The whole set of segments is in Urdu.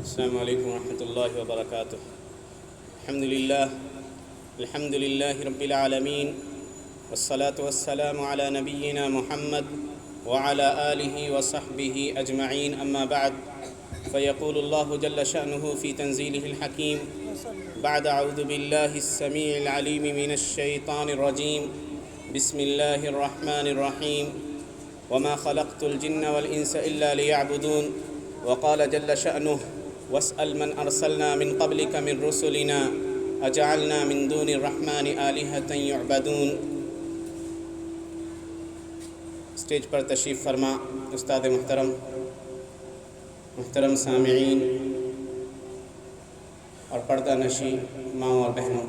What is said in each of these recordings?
السلام عليكم ورحمة الله وبركاته. الحمد لله رب العالمين، والصلاة والسلام على نبينا محمد وعلى آله وصحبه أجمعين. أما بعد، فيقول الله جل شأنه في تنزيله الحكيم بعد أعوذ بالله السميع العليم من الشيطان الرجيم. بسم الله الرحمن الرحيم. وما خلقت الجن والإنس إلا ليعبدون. وقال جل شأنه واسأل من أرسلنا من قبلك من رسلنا أجعلنا من دون الرحمن آلهة يعبدون. اسٹیج پر تشریف فرما استاد محترم سامعین اور پردہ نشی ماؤں اور بہنوں،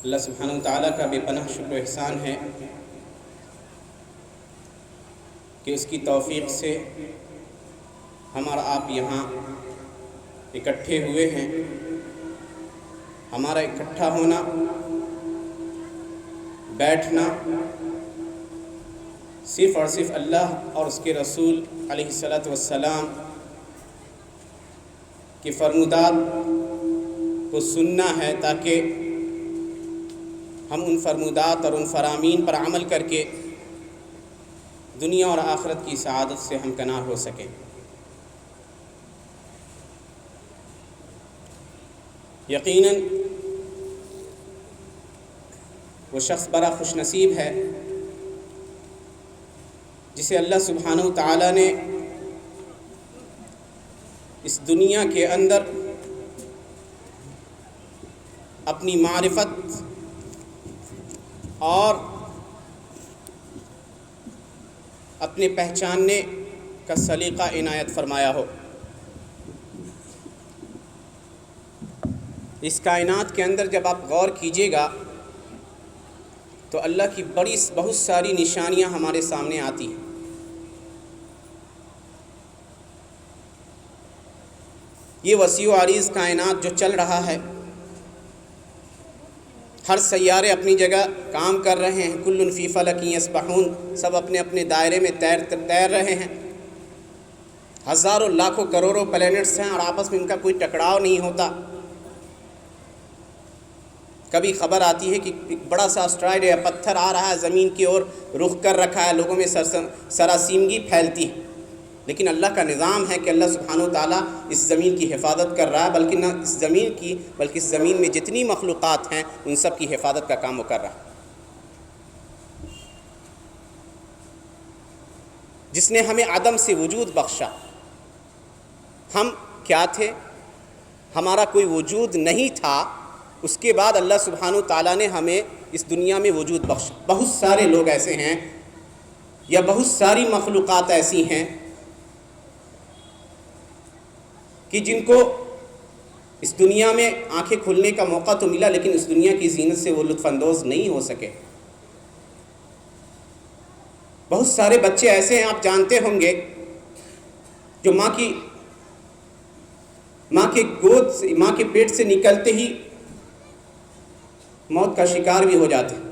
اللہ سبحانہ وتعالیٰ کا بے پناہ شکر و احسان ہے کہ اس کی توفیق سے ہم اور آپ یہاں اکٹھے ہوئے ہیں. ہمارا اکٹھا ہونا، بیٹھنا صرف اور صرف اللہ اور اس کے رسول علیہ الصلاۃ والسلام کی فرمودات کو سننا ہے، تاکہ ہم ان فرمودات اور ان فرامین پر عمل کر کے دنیا اور آخرت کی سعادت سے ہمکنار ہو سکیں. یقیناً وہ شخص بڑا خوش نصیب ہے جسے اللہ سبحانہ وتعالیٰ نے اس دنیا کے اندر اپنی معرفت اور اپنے پہچاننے کا سلیقہ عنایت فرمایا ہو. اس کائنات کے اندر جب آپ غور کیجئے گا تو اللہ کی بہت ساری نشانیاں ہمارے سامنے آتی ہیں. یہ وسیع و عریض کائنات جو چل رہا ہے، ہر سیارے اپنی جگہ کام کر رہے ہیں، کل فی فلک یسبحون، سب اپنے اپنے دائرے میں تیر رہے ہیں. ہزاروں لاکھوں کروڑوں پلینٹس ہیں اور آپس میں ان کا کوئی ٹکراؤ نہیں ہوتا. کبھی خبر آتی ہے کہ ایک بڑا سا اسٹرائیڈ یا پتھر آ رہا ہے، زمین کی اور رخ کر رکھا ہے، لوگوں میں سراسیمگی پھیلتی ہے. لیکن اللہ کا نظام ہے کہ اللہ سبحانہ وتعالیٰ اس زمین کی حفاظت کر رہا ہے، بلکہ نہ اس زمین کی بلکہ اس زمین میں جتنی مخلوقات ہیں ان سب کی حفاظت کا کام وہ کر رہا ہے. جس نے ہمیں عدم سے وجود بخشا. ہم کیا تھے؟ ہمارا کوئی وجود نہیں تھا. اس کے بعد اللہ سبحانہ وتعالیٰ نے ہمیں اس دنیا میں وجود بخشا. بہت سارے لوگ ایسے ہیں یا بہت ساری مخلوقات ایسی ہیں کہ جن کو اس دنیا میں آنکھیں کھلنے کا موقع تو ملا، لیکن اس دنیا کی زینت سے وہ لطف اندوز نہیں ہو سکے. بہت سارے بچے ایسے ہیں، آپ جانتے ہوں گے، جو ماں کے پیٹ سے نکلتے ہی موت کا شکار بھی ہو جاتے ہیں.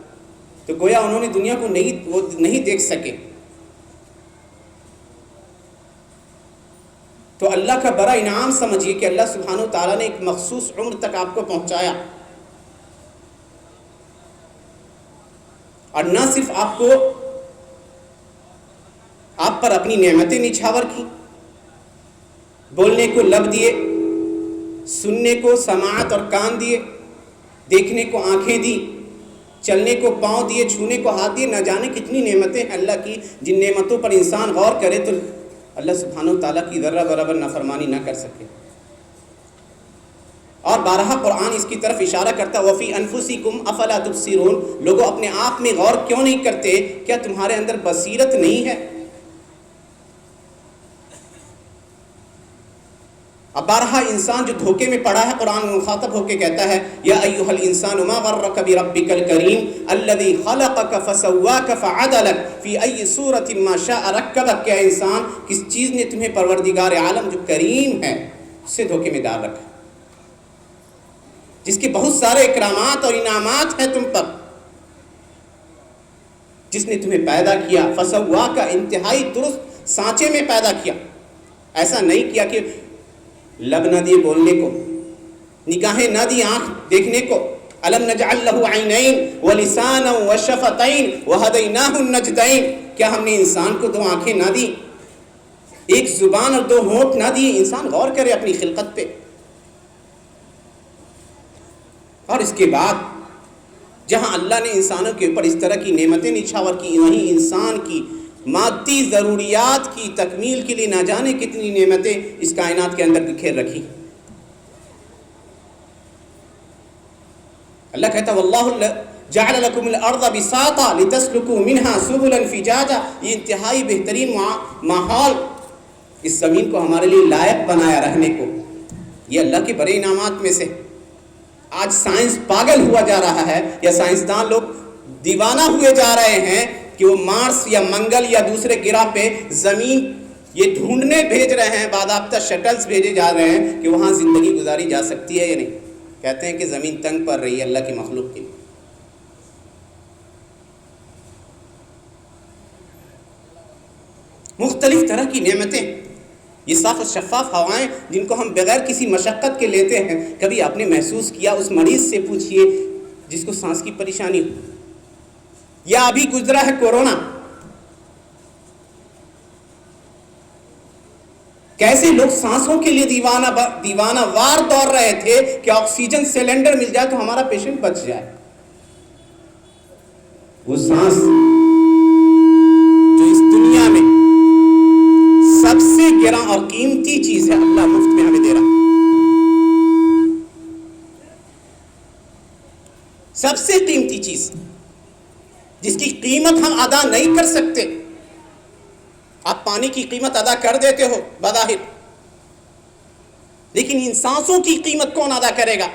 تو گویا انہوں نے دنیا کو نہیں دیکھ سکے. تو اللہ کا بڑا انعام سمجھیے کہ اللہ سبحانہ وتعالیٰ نے ایک مخصوص عمر تک آپ کو پہنچایا، اور نہ صرف آپ پر اپنی نعمتیں نچھاور کی، بولنے کو لب دیے، سننے کو سماعت اور کان دیے، دیکھنے کو آنکھیں دی، چلنے کو پاؤں دیے، چھونے کو ہاتھ دیے. نہ جانے کتنی نعمتیں ہیں اللہ کی، جن نعمتوں پر انسان غور کرے تو اللہ سبحانہ وتعالیٰ کی ذرہ برابر نافرمانی نہ کر سکے. اور بارہا قرآن اس کی طرف اشارہ کرتا ہے، وَفِي أَنفُسِكُمْ أَفَلَا تُبْصِرُونَ. لوگوں اپنے آپ میں غور کیوں نہیں کرتے؟ کیا تمہارے اندر بصیرت نہیں ہے؟ اب بارہا انسان جو دھوکے میں پڑا ہے، قرآن مخاطب ہو کے کہتا ہے، یا ایھا الانسان ما غرک بربک الکریم الذی خلقک فسواک فعدلک فی ای صورۃ ما شاء رکبک. کیا انسان، کس چیز نے تمہیں پروردگار عالم جو کریم ہے اس سے دھوکے میں ڈال رکھا، جس کے بہت سارے اکرامات اور انعامات ہیں تم پر، جس نے تمہیں پیدا کیا، فسواک، انتہائی درست سانچے میں پیدا کیا، ایسا نہیں کیا کہ لب نہ دیے بولنے کو، نگاہیں نہ دی آنکھ دیکھنے کو. الم نجعل له عینین ولسانا وشفتین وہدیناہ النجدین. کیا ہم نے انسان کو 2 آنکھیں نہ دی، ایک زبان اور 2 ہونٹ نہ دی؟ انسان غور کرے اپنی خلقت پہ. اور اس کے بعد جہاں اللہ نے انسانوں کے اوپر اس طرح کی نعمتیں نچھاور کی، وہیں انسان کی مادی ضروریات کی تکمیل کے لیے نہ جانے کتنی نعمتیں اس کائنات کے اندر بکھیر رکھی. اللہ کہتا واللہ جعل لکم الارض بساطا لتسلکوا منہا سبلا فجاجا. یہ انتہائی بہترین ماحول اس زمین کو ہمارے لیے لائق بنایا رہنے کو. یہ اللہ کے بڑے انعامات میں سے. آج سائنس پاگل ہوا جا رہا ہے، یا سائنسدان لوگ دیوانہ ہوئے جا رہے ہیں کہ وہ مارس یا منگل یا دوسرے گرہ پہ زمین یہ ڈھونڈنے بھیج رہے ہیں، باضابطہ شٹلز بھیجے جا رہے ہیں کہ وہاں زندگی گزاری جا سکتی ہے یا نہیں. کہتے ہیں کہ زمین تنگ پڑ رہی ہے اللہ کی مخلوق کی. مختلف طرح کی نعمتیں، یہ صاف و شفاف ہوائیں جن کو ہم بغیر کسی مشقت کے لیتے ہیں. کبھی آپ نے محسوس کیا؟ اس مریض سے پوچھئے جس کو سانس کی پریشانی ہو، یا ابھی گزرا ہے کورونا، کیسے لوگ سانسوں کے لیے دیوانہ وار دوڑ رہے تھے کہ آکسیجن سلنڈر مل جائے تو ہمارا پیشنٹ بچ جائے. وہ سانس جو اس دنیا میں سب سے گراں اور قیمتی چیز ہے، اللہ مفت میں ہمیں دے رہا. سب سے قیمتی چیز جس کی قیمت ہم ادا نہیں کر سکتے. آپ پانی کی قیمت ادا کر دیتے ہو بظاہر، لیکن ان سانسوں کی قیمت کون ادا کرے گا؟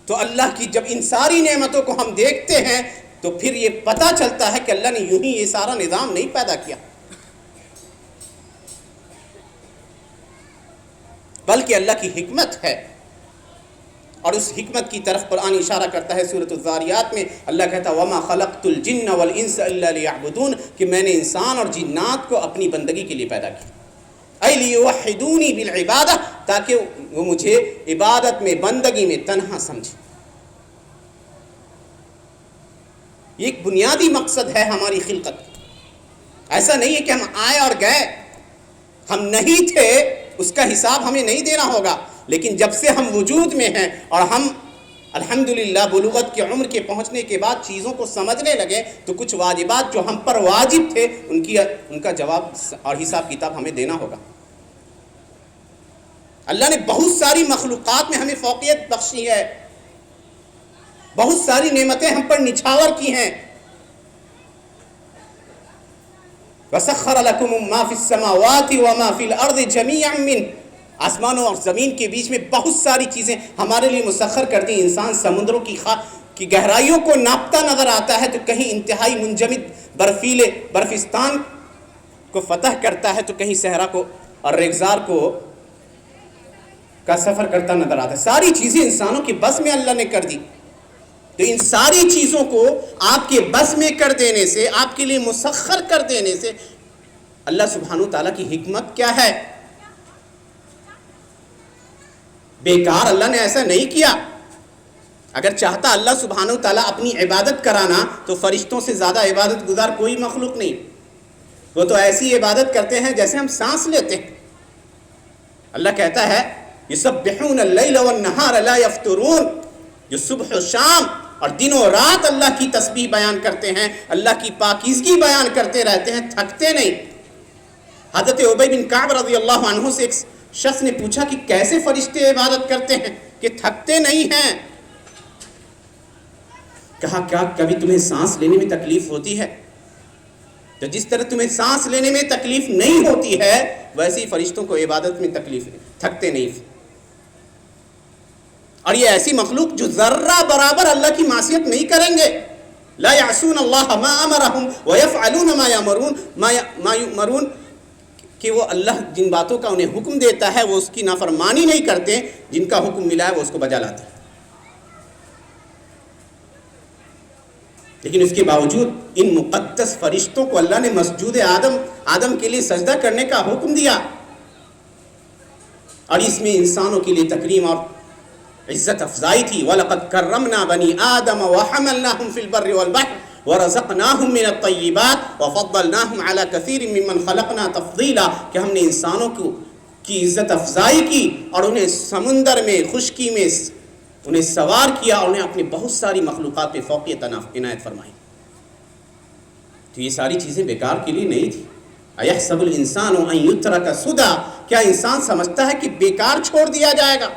تو اللہ کی جب ان ساری نعمتوں کو ہم دیکھتے ہیں تو پھر یہ پتہ چلتا ہے کہ اللہ نے یوں ہی یہ سارا نظام نہیں پیدا کیا، بلکہ اللہ کی حکمت ہے. اور اس حکمت کی طرف قرآن اشارہ کرتا ہے سورۃ الذاریات میں. اللہ کہتا ہے وَمَا خَلَقْتُ الْجِنَّ وَالْإِنسَ إِلَّا لِيَعْبُدُونَ، کہ میں نے انسان اور جنات کو اپنی بندگی کے لیے پیدا کیا. اَيْ لِيُوَحِّدُونِي بِالْعِبَادَةِ، تاکہ وہ مجھے عبادت میں، بندگی میں تنہا سمجھے. یہ ایک بنیادی مقصد ہے ہماری خلقت. ایسا نہیں ہے کہ ہم آئے اور گئے، ہم نہیں تھے، اس کا حساب ہمیں نہیں دینا ہوگا. لیکن جب سے ہم وجود میں ہیں اور ہم الحمدللہ بلوغت کی عمر کے پہنچنے کے بعد چیزوں کو سمجھنے لگے، تو کچھ واجبات جو ہم پر واجب تھے ان کا جواب اور حساب کتاب ہمیں دینا ہوگا. اللہ نے بہت ساری مخلوقات میں ہمیں فوقیت بخشی ہے، بہت ساری نعمتیں ہم پر نچھاور کی ہیں. وَسَخَّرَ لَكُمْ مَا فِي السَّمَاوَاتِ وَمَا فِي الْأَرْضِ جَمِيعًا مِّنْهُ، آسمانوں اور زمین کے بیچ میں بہت ساری چیزیں ہمارے لیے مسخر کر دی. انسان سمندروں کی گہرائیوں کو ناپتا نظر آتا ہے تو کہیں انتہائی منجمد برفیلے برفستان کو فتح کرتا ہے تو کہیں صحرا کو اور ریگزار کو کا سفر کرتا نظر آتا ہے. ساری چیزیں انسانوں کے بس میں اللہ نے کر دی. تو ان ساری چیزوں کو آپ کے بس میں کر دینے سے، آپ کے لیے مسخر کر دینے سے اللہ سبحانہ و تعالیٰ کی حکمت کیا ہے؟ بیکار اللہ نے ایسا نہیں کیا. اگر چاہتا اللہ سبحانہ و تعالیٰ اپنی عبادت کرانا تو فرشتوں سے زیادہ عبادت گزار کوئی مخلوق نہیں. وہ تو ایسی عبادت کرتے ہیں جیسے ہم سانس لیتے ہیں. اللہ کہتا ہے یسبحون اللیل والنہار لا یفترون، جو صبح و شام اور دن و رات اللہ کی تسبیح بیان کرتے ہیں، اللہ کی پاکیزگی بیان کرتے رہتے ہیں، تھکتے نہیں. حضرت ابی بن کعب رضی اللہ عنہ سے ایک شخص نے پوچھا کہ کیسے فرشتے عبادت کرتے ہیں کہ تھکتے نہیں ہیں؟ کہا کیا کبھی تمہیں سانس لینے میں تکلیف ہوتی ہے؟ تو جس طرح تمہیں سانس لینے میں تکلیف نہیں ہوتی ہے ویسے ہی فرشتوں کو عبادت میں تکلیف ہے، تھکتے نہیں. اور یہ ایسی مخلوق جو ذرہ برابر اللہ کی معصیت نہیں کریں گے. لا یعصون اللہ ما امرہم ویفعلون ما یؤمرون، کہ وہ اللہ جن باتوں کا انہیں حکم دیتا ہے وہ اس کی نافرمانی نہیں کرتے، جن کا حکم ملا ہے وہ اس کو بجا لاتے ہیں. لیکن اس کے باوجود ان مقدس فرشتوں کو اللہ نے مسجود آدم کے لیے سجدہ کرنے کا حکم دیا، اور اس میں انسانوں کے لیے تکریم اور عزت افزائی تھی۔ وَلَقَدْ كَرَّمْنَا بَنِي آدَمَ وَحَمَلْنَاهُمْ فِي الْبَرِّ وَالْبَحْرِ وَرَزَقْنَاهُمْ مِنَ الطَّيِّبَاتِ وَفَضَّلْنَاهُمْ عَلَى كَثِيرٍ مِّمَّنْ خَلَقْنَا تَفْضِيلًا، کہ ہم نے انسانوں کی عزت افزائی کی اور انہیں سمندر میں، خشکی میں انہیں سوار کیا اور انہیں اپنی بہت ساری مخلوقات پہ فوقیت عنایت فرمائی۔ تو یہ ساری چیزیں بیکار کے لیے نہیں تھی۔ اَيَحْسَبُ الْإِنسَانُ أَن يُتْرَكَ سُدًى، کیا انسان سمجھتا ہے کہ بیکار چھوڑ دیا جائے گا؟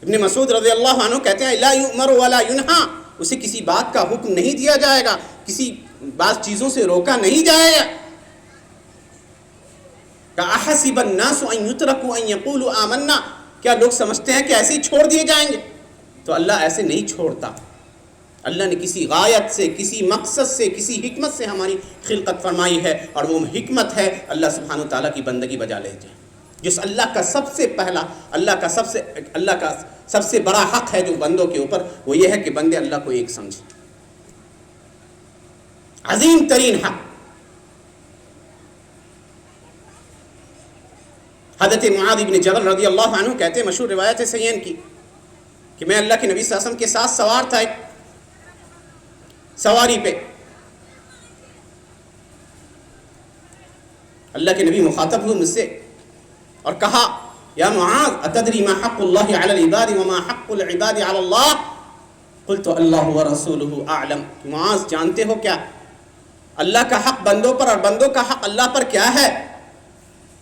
ابن مسعود رضی اللہ عنہ کہتے ہیں لا یؤمر ولا ینہا، اسے کسی بات کا حکم نہیں دیا جائے گا، کسی بعض چیزوں سے روکا نہیں جائے گا۔ اَحَسِبَ النَّاسُ أَن يُتْرَكُوا أَن يَقُولُوا آمَنَّا، کیا لوگ سمجھتے ہیں کہ ایسے ہی چھوڑ دیے جائیں گے؟ تو اللہ ایسے نہیں چھوڑتا۔ اللہ نے کسی غایت سے، کسی مقصد سے، کسی حکمت سے ہماری خلقت فرمائی ہے، اور وہ حکمت ہے اللہ سبحانہ وتعالیٰ کی بندگی بجا لے جائے۔ جس اللہ کا سب سے پہلا، اللہ کا سب سے بڑا حق ہے جو بندوں کے اوپر، وہ یہ ہے کہ بندے اللہ کو ایک سمجھیں۔ عظیم ترین حق۔ حضرت معاذ بن جبل رضی اللہ عنہ کہتے ہیں، مشہور روایت ہے صحیحین کی، کہ میں اللہ کے نبی صلی اللہ علیہ وسلم کے ساتھ سوار تھا ایک سواری پہ۔ اللہ کے نبی مخاطب ہوئے مجھ سے اور کہا یا معاذ اتدری ما حق اللہ علی العباد وما حق العباد علی اللہ؟ قلت اللہ ورسولہ اعلم، معاذ جانتے ہو کیا اللہ کا حق بندوں پر اور بندوں کا حق اللہ پر کیا ہے؟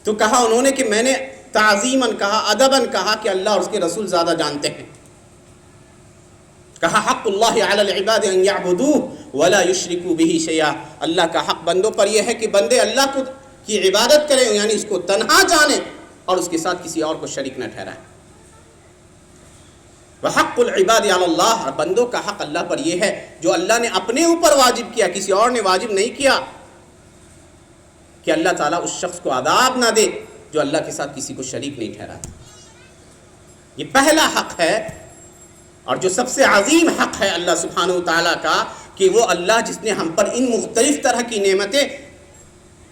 تو کہا انہوں نے کہ میں نے تعظیماً کہا، ادباً کہا کہ اللہ اور اس کے رسول زیادہ جانتے ہیں۔ کہا حق اللہ علی العباد ان یعبدوہ ولا یشرکوا بہ شیئا، اللہ کا حق بندوں پر یہ ہے کہ بندے اللہ کی عبادت کریں، یعنی اس کو تنہا جانیں اور اس کے ساتھ کسی اور کو شریک نہ ٹھہرائیں۔ وحق العباد علی اللہ، اور بندوں کا حق اللہ پر یہ ہے جو اللہ نے اپنے اوپر واجب کیا، کسی اور نے واجب نہیں کیا، کہ اللہ تعالیٰ اس شخص کو عذاب نہ دے جو اللہ کے ساتھ کسی کو شریک نہیں ٹھہراتا۔ یہ پہلا حق ہے، اور جو سب سے عظیم حق ہے اللہ سبحانہ و تعالیٰ کا، کہ وہ اللہ جس نے ہم پر ان مختلف طرح کی نعمتیں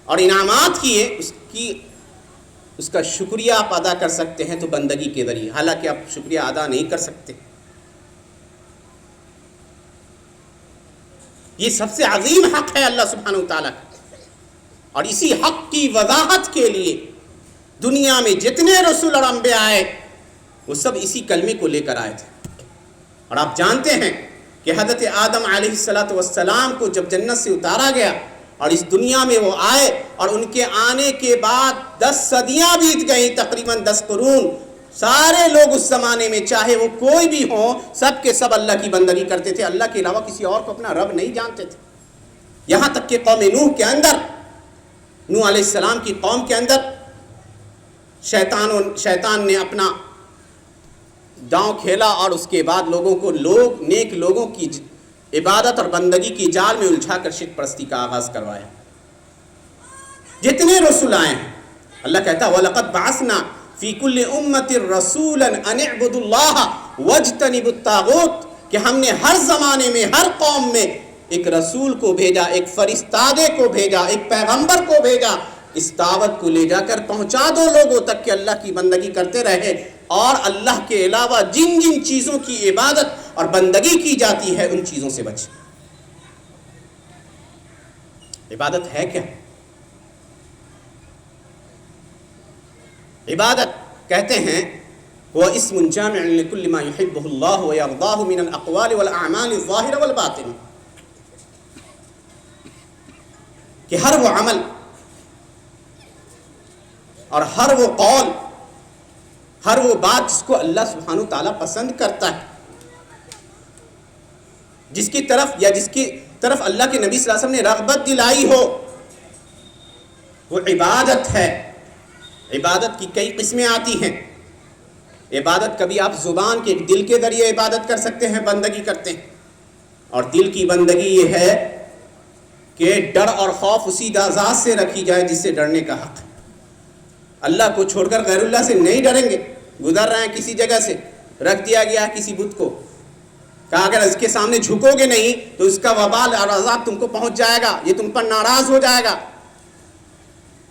اور انعامات کیے، اس کا شکریہ آپ ادا کر سکتے ہیں تو بندگی کے ذریعے، حالانکہ آپ شکریہ ادا نہیں کر سکتے۔ یہ سب سے عظیم حق ہے اللہ سبحانہ و تعالیٰ کا، اور اسی حق کی وضاحت کے لیے دنیا میں جتنے رسول اور انبیاء آئے وہ سب اسی کلمے کو لے کر آئے تھے۔ اور آپ جانتے ہیں کہ حضرت آدم علیہ السلام کو جب جنت سے اتارا گیا اور اس دنیا میں وہ آئے، اور ان کے آنے کے بعد 10 صدیاں بیت گئیں، تقریباً 10 قرون، سارے لوگ اس زمانے میں چاہے وہ کوئی بھی ہوں، سب کے سب اللہ کی بندگی کرتے تھے، اللہ کے علاوہ کسی اور کو اپنا رب نہیں جانتے تھے۔ یہاں تک کہ قوم نوح کے اندر، نوح علیہ السلام کی قوم کے اندر شیطان نے اپنا داؤں کھیلا، اور اس کے بعد نیک لوگوں کی عبادت اور بندگی کی جال میں الجھا کر شرک پرستی کا آغاز کروایا۔ جتنے رسول آئے ہیں، اللہ کہتا ہے وَلَقَدْ بَعَثْنَا فِي كُلِّ أُمَّةٍ رَسُولًا أَنِ اعْبُدُوا اللَّهَ وَاجْتَنِبُوا الطَّاغُوتَ، کہ ہم نے ہر زمانے میں، ہر قوم میں ایک رسول کو بھیجا، ایک فرستادے کو بھیجا، ایک پیغمبر کو بھیجا، اس دعوت کو لے جا کر پہنچا دو لوگوں تک کہ اللہ کی بندگی کرتے رہے، اور اللہ کے علاوہ جن جن چیزوں کی عبادت اور بندگی کی جاتی ہے ان چیزوں سے بچے۔ عبادت ہے کیا؟ عبادت کہتے ہیں وہ اسم جامع لكل ما يحبه الله ويرضاه من الاقوال والاعمال الظاهره والباطنه، کہ ہر وہ عمل اور ہر وہ قول، ہر وہ بات جس کو اللہ سبحانہ تعالیٰ پسند کرتا ہے، جس کی طرف یا جس کی طرف اللہ کے نبی صلی اللہ علیہ وسلم نے رغبت دلائی ہو، وہ عبادت ہے۔ عبادت کی کئی قسمیں آتی ہیں۔ عبادت کبھی آپ زبان کے دل کے ذریعے عبادت کر سکتے ہیں، بندگی کرتے ہیں، اور دل کی بندگی یہ ہے کہ ڈر اور خوف اسی ذات سے رکھی جائے جس سے ڈرنے کا حق ہے۔ اللہ کو چھوڑ کر غیر اللہ سے نہیں ڈریں گے۔ گزر رہے ہیں کسی جگہ سے، رکھ دیا گیا کسی بت کو، کہا اگر اس کے سامنے جھکو گے نہیں تو اس کا وبال اور عذاب تم کو پہنچ جائے گا، یہ تم پر ناراض ہو جائے گا۔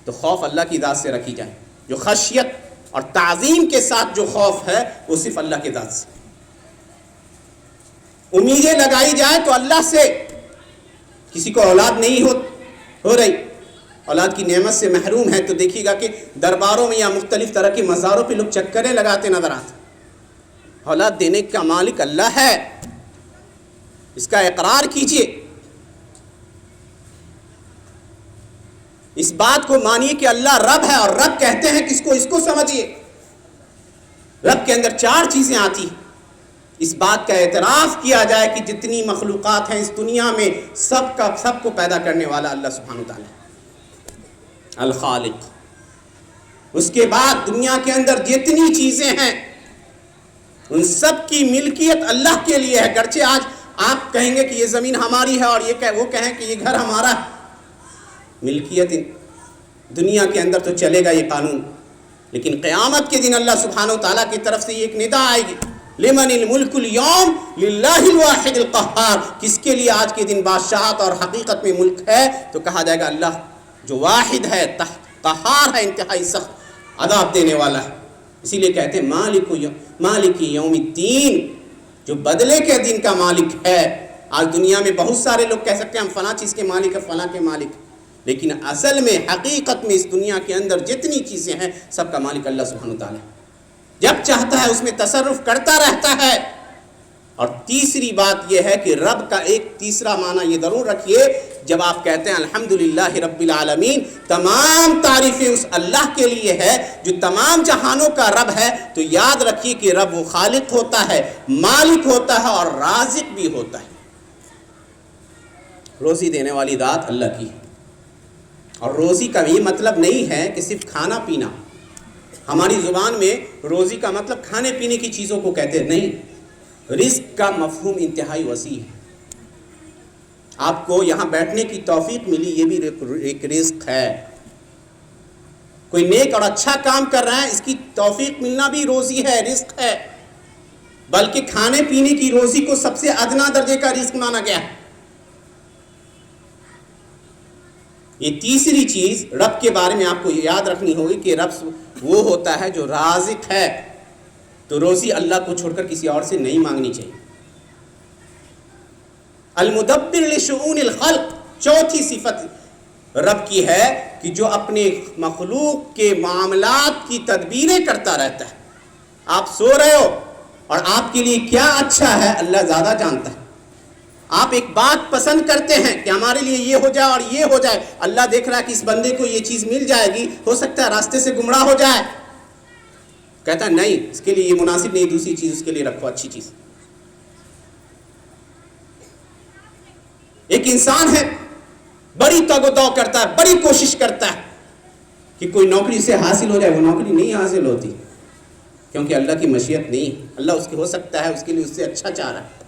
تو خوف اللہ کی ذات سے رکھی جائے، جو خشیت اور تعظیم کے ساتھ جو خوف ہے وہ صرف اللہ کی ذات سے، امیدیں لگائی جائیں تو اللہ سے۔ کسی کو اولاد نہیں ہو رہی، اولاد کی نعمت سے محروم ہے، تو دیکھیے گا کہ درباروں میں یا مختلف طرح کے مزاروں پہ لوگ چکریں لگاتے نظر آتے۔ اولاد دینے کا مالک اللہ ہے، اس کا اقرار کیجئے، اس بات کو مانیے کہ اللہ رب ہے، اور رب کہتے ہیں کس کو؟ اس کو سمجھیے۔ رب کے اندر 4 چیزیں آتی ہیں۔ اس بات کا اعتراف کیا جائے کہ جتنی مخلوقات ہیں اس دنیا میں سب کو پیدا کرنے والا اللہ سبحانہ وتعالی الخالق۔ اس کے بعد دنیا کے اندر جتنی چیزیں ہیں ان سب کی ملکیت اللہ کے لیے ہے، گرچہ آج آپ کہیں گے کہ یہ زمین ہماری ہے اور وہ کہیں کہ یہ گھر ہمارا ہے، ملکیت دنیا کے اندر تو چلے گا یہ قانون، لیکن قیامت کے دن اللہ سبحانہ وتعالیٰ کی طرف سے یہ ایک ندا آئے گی، لمن الملک اليوم للہ الواحد القہار۔ کس کے لیے آج کے دن بادشاہت اور حقیقت میں ملک ہے؟ تو کہا جائے گا اللہ جو واحد ہے، قہار ہے، انتہائی سخت عذاب دینے والا ہے۔ اسی لیے کہتے ہیں مالک یوم الدین، جو بدلے کے دن کا مالک ہے۔ آج دنیا میں بہت سارے لوگ کہہ سکتے ہیں ہم فلاں چیز کے مالک ہیں، فلاں کے مالک، لیکن اصل میں حقیقت میں اس دنیا کے اندر جتنی چیزیں ہیں سب کا مالک اللہ سبحانہ وتعالی ہے، جب چاہتا ہے اس میں تصرف کرتا رہتا ہے۔ اور تیسری بات یہ ہے کہ رب کا ایک تیسرا معنی یہ ضرور رکھیے، جب آپ کہتے ہیں الحمدللہ رب العالمین، تمام تعریفیں اس اللہ کے لیے ہے جو تمام جہانوں کا رب ہے، تو یاد رکھیے کہ رب وہ خالق ہوتا ہے، مالک ہوتا ہے اور رازق بھی ہوتا ہے۔ روزی دینے والی ذات اللہ کی ہے، اور روزی کا یہ مطلب نہیں ہے کہ صرف کھانا پینا۔ ہماری زبان میں روزی کا مطلب کھانے پینے کی چیزوں کو کہتے ہیں، نہیں، رزق کا مفہوم انتہائی وسیع ہے۔ آپ کو یہاں بیٹھنے کی توفیق ملی، یہ بھی ایک رزق ہے۔ کوئی نیک اور اچھا کام کر رہا ہے، اس کی توفیق ملنا بھی روزی ہے، رزق ہے۔ بلکہ کھانے پینے کی روزی کو سب سے ادنا درجے کا رزق مانا گیا ہے۔ یہ تیسری چیز رب کے بارے میں آپ کو یاد رکھنی ہوگی کہ رب وہ ہوتا ہے جو رازق ہے، تو روزی اللہ کو چھوڑ کر کسی اور سے نہیں مانگنی چاہیے۔ المدبر لشؤون الخلق، چوتھی صفت رب کی ہے کہ جو اپنے مخلوق کے معاملات کی تدبیریں کرتا رہتا ہے۔ آپ سو رہے ہو اور آپ کے لیے کیا اچھا ہے اللہ زیادہ جانتا ہے۔ آپ ایک بات پسند کرتے ہیں کہ ہمارے لیے یہ ہو جائے اور یہ ہو جائے، اللہ دیکھ رہا ہے کہ اس بندے کو یہ چیز مل جائے گی، ہو سکتا ہے راستے سے گمراہ ہو جائے، کہتا ہے نہیں، اس کے لیے یہ مناسب نہیں، دوسری چیز اس کے لیے رکھو، اچھی چیز۔ ایک انسان ہے بڑی تگ و دو کرتا ہے، بڑی کوشش کرتا ہے کہ کوئی نوکری سے حاصل ہو جائے، وہ نوکری نہیں حاصل ہوتی کیونکہ اللہ کی مشیت نہیں، اللہ اس کے ہو سکتا ہے اس کے لیے اس سے اچھا چاہ رہا ہے۔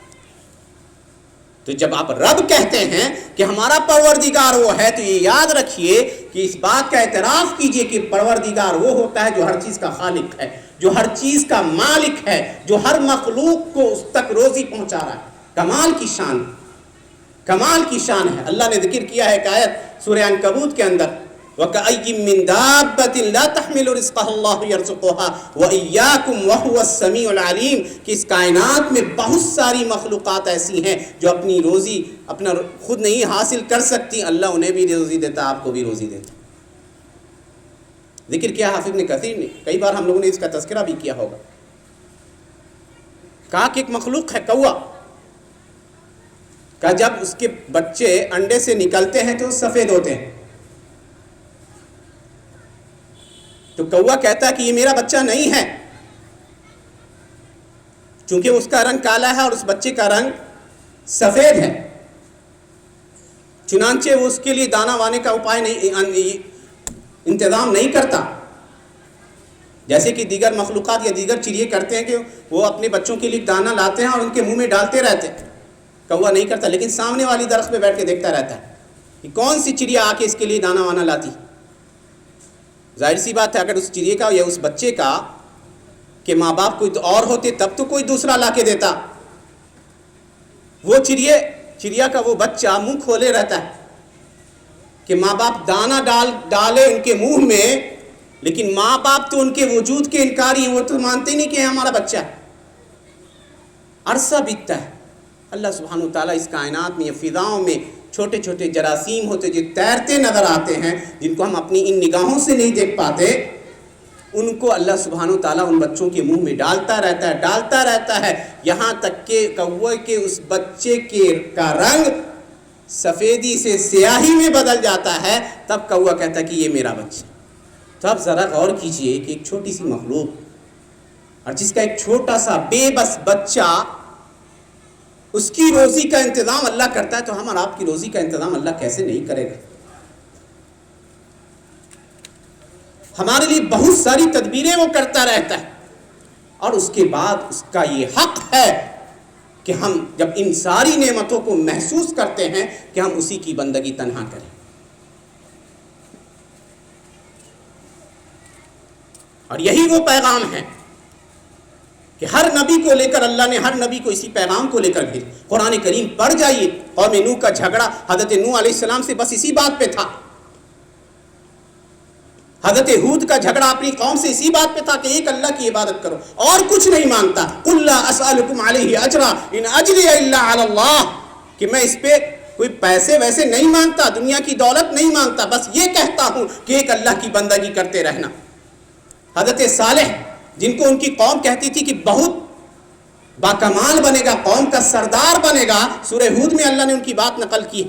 تو جب آپ رب کہتے ہیں کہ ہمارا پروردگار وہ ہے، تو یہ یاد رکھیے کہ اس بات کا اعتراف کیجئے کہ پروردگار وہ ہوتا ہے جو ہر چیز کا خالق ہے، جو ہر چیز کا مالک ہے، جو ہر مخلوق کو اس تک روزی پہنچا رہا ہے۔ کمال کی شان، کمال کی شان ہے۔ اللہ نے ذکر کیا ہے ایک آیت سورہ عنکبوت کے اندر، وَكَأَيٍّ مِّن دَابَّةٍ لَا تَحْمِلُ رِزْقَهَا اللَّهُ يَرْزُقُهَا وَإِيَّاكُمْ وَهُوَ السَّمِيعُ الْعَلِيمُ، کہ اس کائنات میں بہت ساری مخلوقات ایسی ہیں جو اپنی روزی اپنا خود نہیں حاصل کر سکتی، اللہ انہیں بھی روزی دیتا، آپ کو بھی روزی دیتا۔ ذکر کیا حافظ ابن کثیر نے، کئی بار ہم لوگوں نے اس کا تذکرہ بھی کیا ہوگا۔ کہا کہ ایک مخلوق ہے کوا، کہ جب اس کے بچے انڈے سے نکلتے ہیں تو سفید ہوتے ہیں، تو کوا کہتا ہے کہ یہ میرا بچہ نہیں ہے، چونکہ اس کا رنگ کالا ہے اور اس بچے کا رنگ سفید ہے۔ چنانچہ وہ اس کے لیے دانا وانے کا اپائے نہیں، انتظام نہیں کرتا، جیسے کہ دیگر مخلوقات یا دیگر چڑیے کرتے ہیں کہ وہ اپنے بچوں کے لیے دانا لاتے ہیں اور ان کے منہ میں ڈالتے رہتے ہیں۔ کوا نہیں کرتا، لیکن سامنے والی درخت پہ بیٹھ کے دیکھتا رہتا ہے کہ کون سی چڑیا آ کے اس کے لیے دانا وانا لاتی۔ ظاہر سی بات ہے اگر اس چڑیے کا یا اس بچے کا کہ ماں باپ کوئی اور ہوتے تب تو کوئی دوسرا لا کے دیتا، وہ چڑیا کا وہ بچہ منہ کھولے رہتا ہے کہ ماں باپ دانا ڈالے ان کے منہ میں، لیکن ماں باپ تو ان کے وجود کے انکاری ہیں، وہ تو مانتے نہیں کہ ہمارا بچہ ہے۔ عرصہ بیتتا ہے، اللہ سبحانہ وتعالیٰ اس کائنات میں یا فضاؤں میں چھوٹے چھوٹے جراثیم ہوتے جو تیرتے نظر آتے ہیں، جن کو ہم اپنی ان نگاہوں سے نہیں دیکھ پاتے، ان کو اللہ سبحانہ وتعالیٰ ان بچوں کے منہ میں ڈالتا رہتا ہے یہاں تک کہ کوے کے اس بچے کا رنگ سفیدی سے سیاہی میں بدل جاتا ہے، تب کوا کہتا ہے کہ یہ میرا بچہ۔ تو اب ذرا غور کیجئے کہ ایک چھوٹی سی مخلوق اور جس کا ایک چھوٹا سا بے بس بچہ، اس کی روزی کا انتظام اللہ کرتا ہے، تو ہم اور آپ کی روزی کا انتظام اللہ کیسے نہیں کرے گا؟ ہمارے لیے بہت ساری تدبیریں وہ کرتا رہتا ہے، اور اس کے بعد اس کا یہ حق ہے کہ ہم جب ان ساری نعمتوں کو محسوس کرتے ہیں کہ ہم اسی کی بندگی تنہا کریں۔ اور یہی وہ پیغام ہے کہ ہر نبی کو لے کر اللہ نے ہر نبی کو اسی پیغام کو لے کر بھیجا۔ قرآن کریم پڑھ جائیے، قوم نوح کا جھگڑا حضرت نوح علیہ السلام سے بس اسی بات پہ تھا، حضرت ہود کا جھگڑا اپنی قوم سے اسی بات پہ تھا کہ ایک اللہ کی عبادت کرو، اور کچھ نہیں مانگتا۔ قُلْ لَا أَسْأَلُكُمْ عَلَيْهِ أَجْرًا إِنْ أَجْرِيَ إِلَّا عَلَى اللَّهِ، کہ میں اس پہ کوئی پیسے ویسے نہیں مانگتا، دنیا کی دولت نہیں مانگتا، بس یہ کہتا ہوں کہ ایک اللہ کی بندگی کرتے رہنا۔ حضرت صالح جن کو ان کی قوم کہتی تھی کہ بہت باکمال بنے گا، قوم کا سردار بنے گا، سورہ ہود میں اللہ نے ان کی بات نقل کی،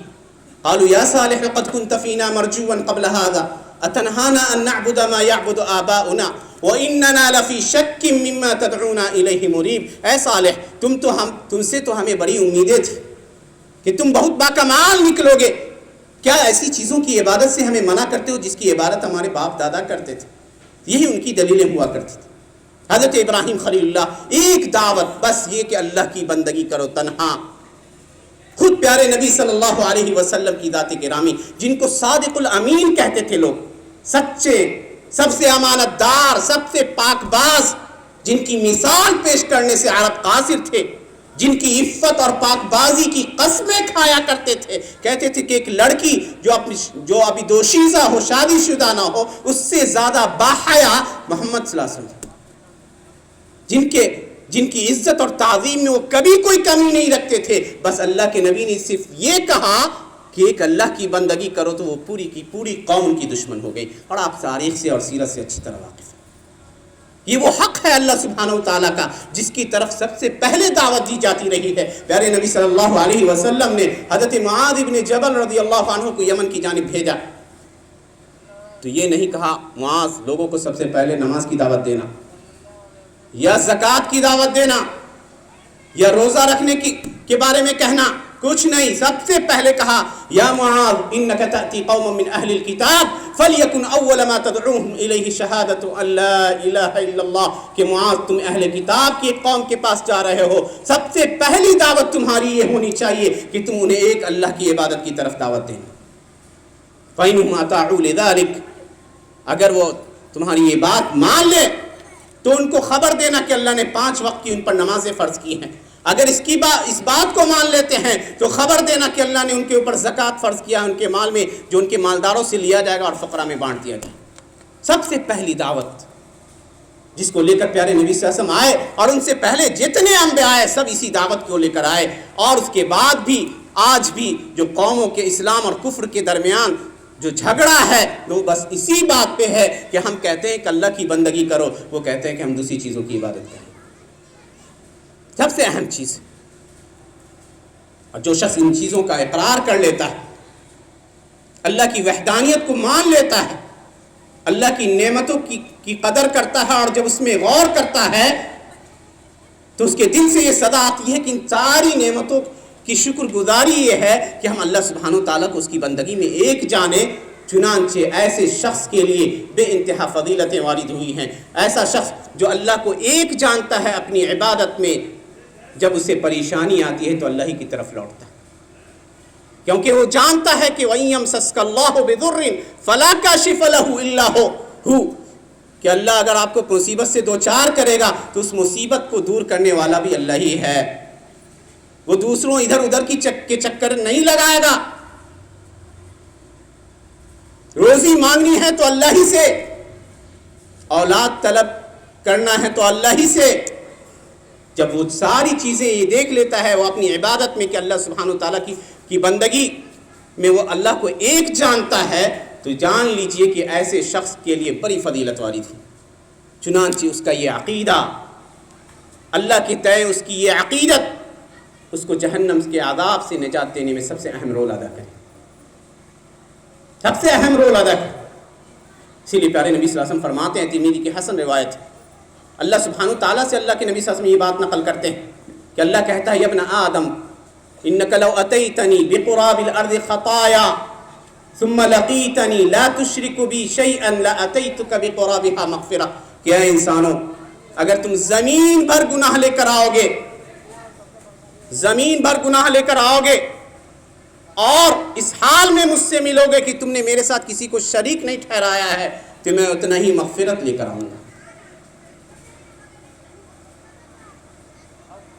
قالوا یا صالح قد كنت فينا مرجوا قبل هذا اتنهانا ان نعبد ما يعبد آباؤنا واننا لفي شك مما تدعونا اليه مريب۔ اے صالح تم سے تو ہمیں بڑی امیدیں تھی کہ تم بہت باکمال نکلو گے، کیا ایسی چیزوں کی عبادت سے ہمیں منع کرتے ہو جس کی عبادت ہمارے باپ دادا کرتے تھے؟ یہی ان کی دلیلیں ہوا کرتی تھی۔ حضرت ابراہیم خلیل اللہ ایک دعوت، بس یہ کہ اللہ کی بندگی کرو تنہا۔ خود پیارے نبی صلی اللہ علیہ وسلم کی ذات گرامی جن کو صادق الامین کہتے تھے لوگ، سچے، سب سے امانت دار، سب سے پاک باز، جن کی مثال پیش کرنے سے عرب قاصر تھے، جن کی عفت اور پاک بازی کی قسمیں کھایا کرتے تھے، کہتے تھے کہ ایک لڑکی جو ابھی دوشیزہ ہو، شادی شدہ نہ ہو، اس سے زیادہ باحیا محمد صلی اللہ علیہ وسلم، جن کی عزت اور تعظیم میں وہ کبھی کوئی کمی نہیں رکھتے تھے۔ بس اللہ کے نبی نے صرف یہ کہا کہ ایک اللہ کی بندگی کرو تو وہ پوری کی پوری قوم ان کی دشمن ہو گئی، اور آپ تاریخ سے اور سیرت سے اچھی طرح واقف ہیں۔ یہ وہ حق ہے اللہ سبحانہ وتعالیٰ کا جس کی طرف سب سے پہلے دعوت دی جاتی رہی ہے۔ پیارے نبی صلی اللہ علیہ وسلم نے حضرت معاذ بن جبل رضی اللہ عنہ کو یمن کی جانب بھیجا تو یہ نہیں کہا معاذ لوگوں کو سب سے پہلے نماز کی دعوت دینا، یا زکوٰۃ کی دعوت دینا، یا روزہ رکھنے کے بارے میں کہنا، کچھ نہیں۔ سب سے پہلے کہا یا معاذ انک تأتی قوما من اہل الکتاب فلیکن اول ما تدعوہم الیہ شہادۃ ان لا الہ الا اللہ، کہ معاذ تم اہل کتاب کی ایک قوم کے پاس جا رہے ہو، سب سے پہلی دعوت تمہاری یہ ہونی چاہیے کہ تم انہیں ایک اللہ کی عبادت کی طرف دعوت دینا۔ فإنہم اطاعوا لذلک، اگر وہ تمہاری یہ بات مان لے تو ان کو خبر دینا کہ اللہ نے 5 وقت کی ان پر نمازیں فرض کی ہیں۔ اگر اس بات کو مان لیتے ہیں تو خبر دینا کہ اللہ نے ان کے اوپر زکوٰۃ فرض کیا، ان کے مال میں جو ان کے مالداروں سے لیا جائے گا اور فقراء میں بانٹ دیا جائے گا۔ سب سے پہلی دعوت جس کو لے کر پیارے نبی صلی اللہ علیہ وسلم آئے، اور ان سے پہلے جتنے انبیاء آئے سب اسی دعوت کو لے کر آئے، اور اس کے بعد بھی آج بھی جو قوموں کے اسلام اور کفر کے درمیان جو جھگڑا ہے وہ بس اسی بات پہ ہے کہ ہم کہتے ہیں کہ اللہ کی بندگی کرو، وہ کہتے ہیں کہ ہم دوسری چیزوں کی عبادت کریں۔ سب سے اہم چیز، اور جو شخص ان چیزوں کا اقرار کر لیتا ہے، اللہ کی وحدانیت کو مان لیتا ہے، اللہ کی نعمتوں کی قدر کرتا ہے، اور جب اس میں غور کرتا ہے تو اس کے دل سے یہ صدا آتی ہے کہ ان ساری نعمتوں کی شکر گزاری یہ ہے کہ ہم اللہ سبحانہ وتعالیٰ کو اس کی بندگی میں ایک جانے۔ چنانچہ ایسے شخص کے لیے بے انتہا فضیلتیں وارد ہوئی ہیں، ایسا شخص جو اللہ کو ایک جانتا ہے اپنی عبادت میں، جب اسے پریشانی آتی ہے تو اللہ ہی کی طرف لوٹتا ہے، کیونکہ وہ جانتا ہے کہ وَإِن يَمْسَسْكَ اللَّهُ بِضُرٍّ فَلَا كَاشِفَ لَهُ إِلَّا هُوَ، کہ اللہ اگر آپ کو مصیبت سے دوچار کرے گا تو اس مصیبت کو دور کرنے والا بھی اللہ ہی ہے، وہ دوسروں ادھر ادھر کے چکر نہیں لگائے گا. روزی مانگنی ہے تو اللہ ہی سے، اولاد طلب کرنا ہے تو اللہ ہی سے. جب وہ ساری چیزیں یہ دیکھ لیتا ہے وہ اپنی عبادت میں کہ اللہ سبحانہ وتعالیٰ کی بندگی میں وہ اللہ کو ایک جانتا ہے، تو جان لیجئے کہ ایسے شخص کے لیے بڑی فضیلت والی تھی. چنانچہ اس کا یہ عقیدہ، اللہ کے تئیں اس کی یہ عقیدت اس کو جہنم کے عذاب سے نجات دینے میں سب سے اہم رول ادا کرے، سب سے اہم رول ادا کرے. اسی لیے پیارے نبی صلی اللہ علیہ وسلم فرماتے ہیں، ترمذی کی حسن روایت ہے، اللہ سبحانہ تعالیٰ سے اللہ کے نبی صلی اللہ علیہ وسلم یہ بات نقل کرتے ہیں کہ اللہ کہتا ہے، یا ابن آدم انک لو اتیتنی بقراب الارض خطایا ثم لقیتنی لا تشرک بی شیئا لاتیتک بقرابها مغفرہ. کہ اے انسانوں، اگر تم زمین بھر گناہ لے کر آؤ گے، زمین بھر گناہ لے کر آؤ گے اور اس حال میں مجھ سے ملو گے کہ تم نے میرے ساتھ کسی کو شریک نہیں ٹھہرایا ہے، تو میں اتنا ہی مغفرت لے کر آؤں گا،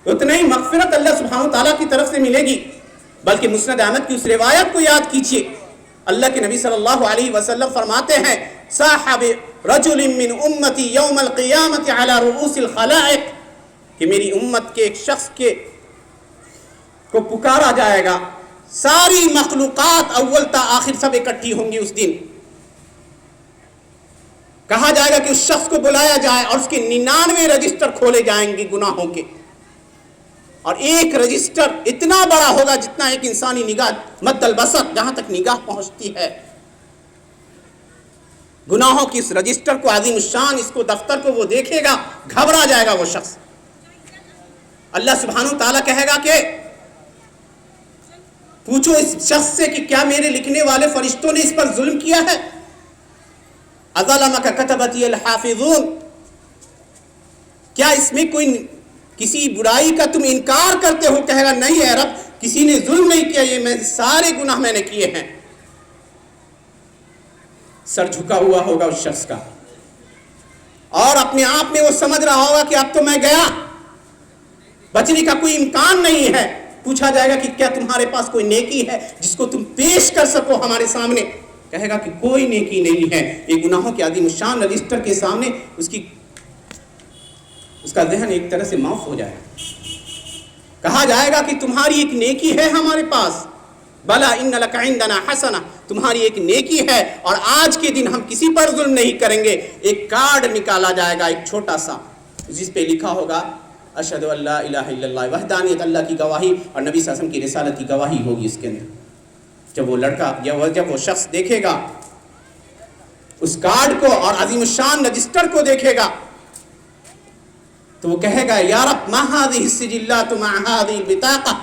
اتنا ہی مغفرت اللہ سبحانہ تعالیٰ کی طرف سے ملے گی. بلکہ مسند احمد کی اس روایت کو یاد کیجئے، اللہ کے نبی صلی اللہ علیہ وسلم فرماتے ہیں، صاحب رجل من امتی یوم القیامت علی رؤوس الخلائق، کہ میری امت کے ایک شخص کو پکارا جائے گا، ساری مخلوقات اول تا آخر سب اکٹھی ہوں گی اس دن. کہا جائے گا کہ اس شخص کو بلایا جائے اور اس کے 99 رجسٹر کھولے جائیں گے گناہوں کے، اور ایک رجسٹر اتنا بڑا ہوگا جتنا ایک انسانی نگاہ مد البصر جہاں تک نگاہ پہنچتی ہے. گناہوں کی اس رجسٹر کو، عظیم الشان اس کو، دفتر کو وہ دیکھے گا، گھبرا جائے گا وہ شخص. اللہ سبحانہ تعالیٰ کہے گا کہ پوچھو اس شخص سے کہ کیا میرے لکھنے والے فرشتوں نے اس پر ظلم کیا ہے؟ اظلمک کتبتی الحافظون، کیا اس میں کوئی کسی برائی کا تم انکار کرتے ہو؟ کہے گا نہیں اے رب، کسی نے ظلم نہیں کیا، یہ میں سارے گناہ میں نے کیے ہیں. سر جھکا ہوا ہوگا اس شخص کا، اور اپنے آپ میں وہ سمجھ رہا ہوگا کہ اب تو میں گیا، بچنے کا کوئی امکان نہیں ہے. پوچھا جائے گا کہ کیا تمہارے پاس کوئی نیکی ہے جس کو تم پیش کر سکو ہمارے سامنے؟ کہے گا کہ کوئی نیکی نہیں ہے. یہ گناہوں کے عظیم الشان رجسٹر کے سامنے اس کا ذہن ایک طرح سے معاف ہو جائے گا. کہا جائے گا کہ تمہاری ایک نیکی ہے ہمارے پاس، بلا ان لک عندنا حسنہ، تمہاری ایک نیکی ہے اور آج کے دن ہم کسی پر ظلم نہیں کریں گے. ایک کارڈ نکالا جائے گا، ایک چھوٹا سا، جس پہ لکھا ہوگا اشہد ان لا الہ الا اللہ، وحدانیت اللہ کی گواہی اور نبی صلی اللہ علیہ وسلم کی رسالت کی گواہی ہوگی اس کے اندر. جب وہ لڑکا جب وہ شخص دیکھے گا اس کارڈ کو اور عظیم الشان رجسٹر کو دیکھے گا تو وہ کہے گا، یا رب ما هذه السجلات مع هذه البطاقہ،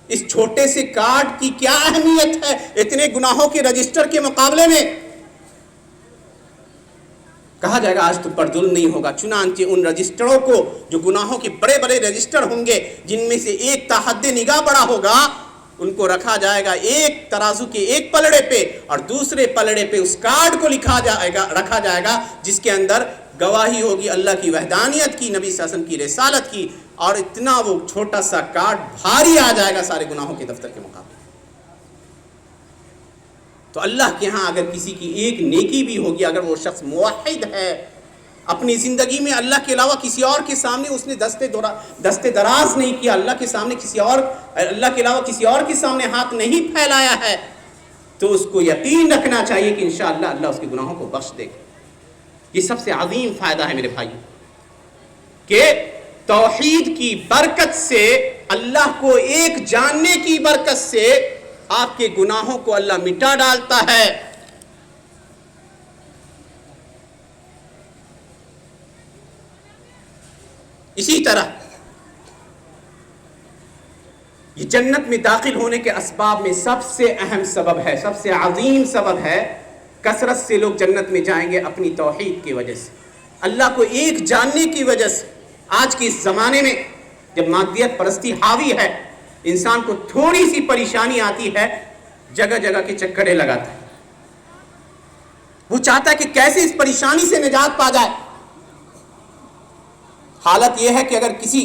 اس چھوٹے سے کارڈ کی کیا اہمیت ہے اتنے گناہوں کے رجسٹر کے مقابلے میں؟ کہا جائے گا آج تو پر ظلم نہیں ہوگا. چنانچہ ان رجسٹروں کو، جو گناہوں کے بڑے بڑے رجسٹر ہوں گے جن میں سے ایک تا حد نگاہ بڑا ہوگا، ان کو رکھا جائے گا ایک ترازو کے ایک پلڑے پہ، اور دوسرے پلڑے پہ اس کارڈ کو رکھا جائے گا جس کے اندر گواہی ہوگی اللہ کی وحدانیت کی، نبی صلی اللہ علیہ وسلم کی رسالت کی. اور اتنا وہ چھوٹا سا کارڈ بھاری آ جائے گا سارے گناہوں کے دفتر کے مقابلے. تو اللہ کے ہاں اگر کسی کی ایک نیکی بھی ہوگی، اگر وہ شخص موحد ہے، اپنی زندگی میں اللہ کے علاوہ کسی اور کے سامنے اس نے دستے دراز نہیں کیا، اللہ کے علاوہ کسی اور کے سامنے ہاتھ نہیں پھیلایا ہے، تو اس کو یقین رکھنا چاہیے کہ انشاءاللہ اللہ اس کے گناہوں کو بخش دے گا. یہ سب سے عظیم فائدہ ہے میرے بھائی، کہ توحید کی برکت سے، اللہ کو ایک جاننے کی برکت سے آپ کے گناہوں کو اللہ مٹا ڈالتا ہے. اسی طرح یہ جنت میں داخل ہونے کے اسباب میں سب سے اہم سبب ہے، سب سے عظیم سبب ہے، کثرت سے لوگ جنت میں جائیں گے اپنی توحید کی وجہ سے، اللہ کو ایک جاننے کی وجہ سے. آج کے اس زمانے میں جب مادیت پرستی حاوی ہے، انسان کو تھوڑی سی پریشانی آتی ہے، جگہ جگہ کے چکرے لگاتا ہے، وہ چاہتا ہے کہ کیسے اس پریشانی سے نجات پا جائے. حالت یہ ہے کہ اگر کسی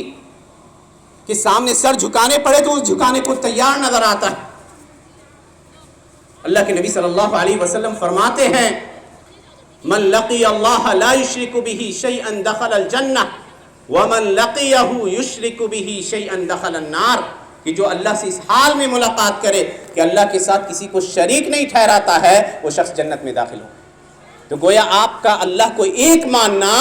کہ سامنے سر جھکانے پڑے تو اس جھکانے کو تیار نظر آتا ہے۔ اللہ کے نبی صلی اللہ علیہ وسلم فرماتے ہیں من لقی اللہ لا یشرک بہ شیئا دخل الجنہ ومن لقیہ یشرک بہ شیئا دخل النار، کہ جو اللہ سے اس حال میں ملاقات کرے کہ اللہ کے ساتھ کسی کو شریک نہیں ٹھہراتا ہے، وہ شخص جنت میں داخل ہو۔ تو گویا آپ کا اللہ کو ایک ماننا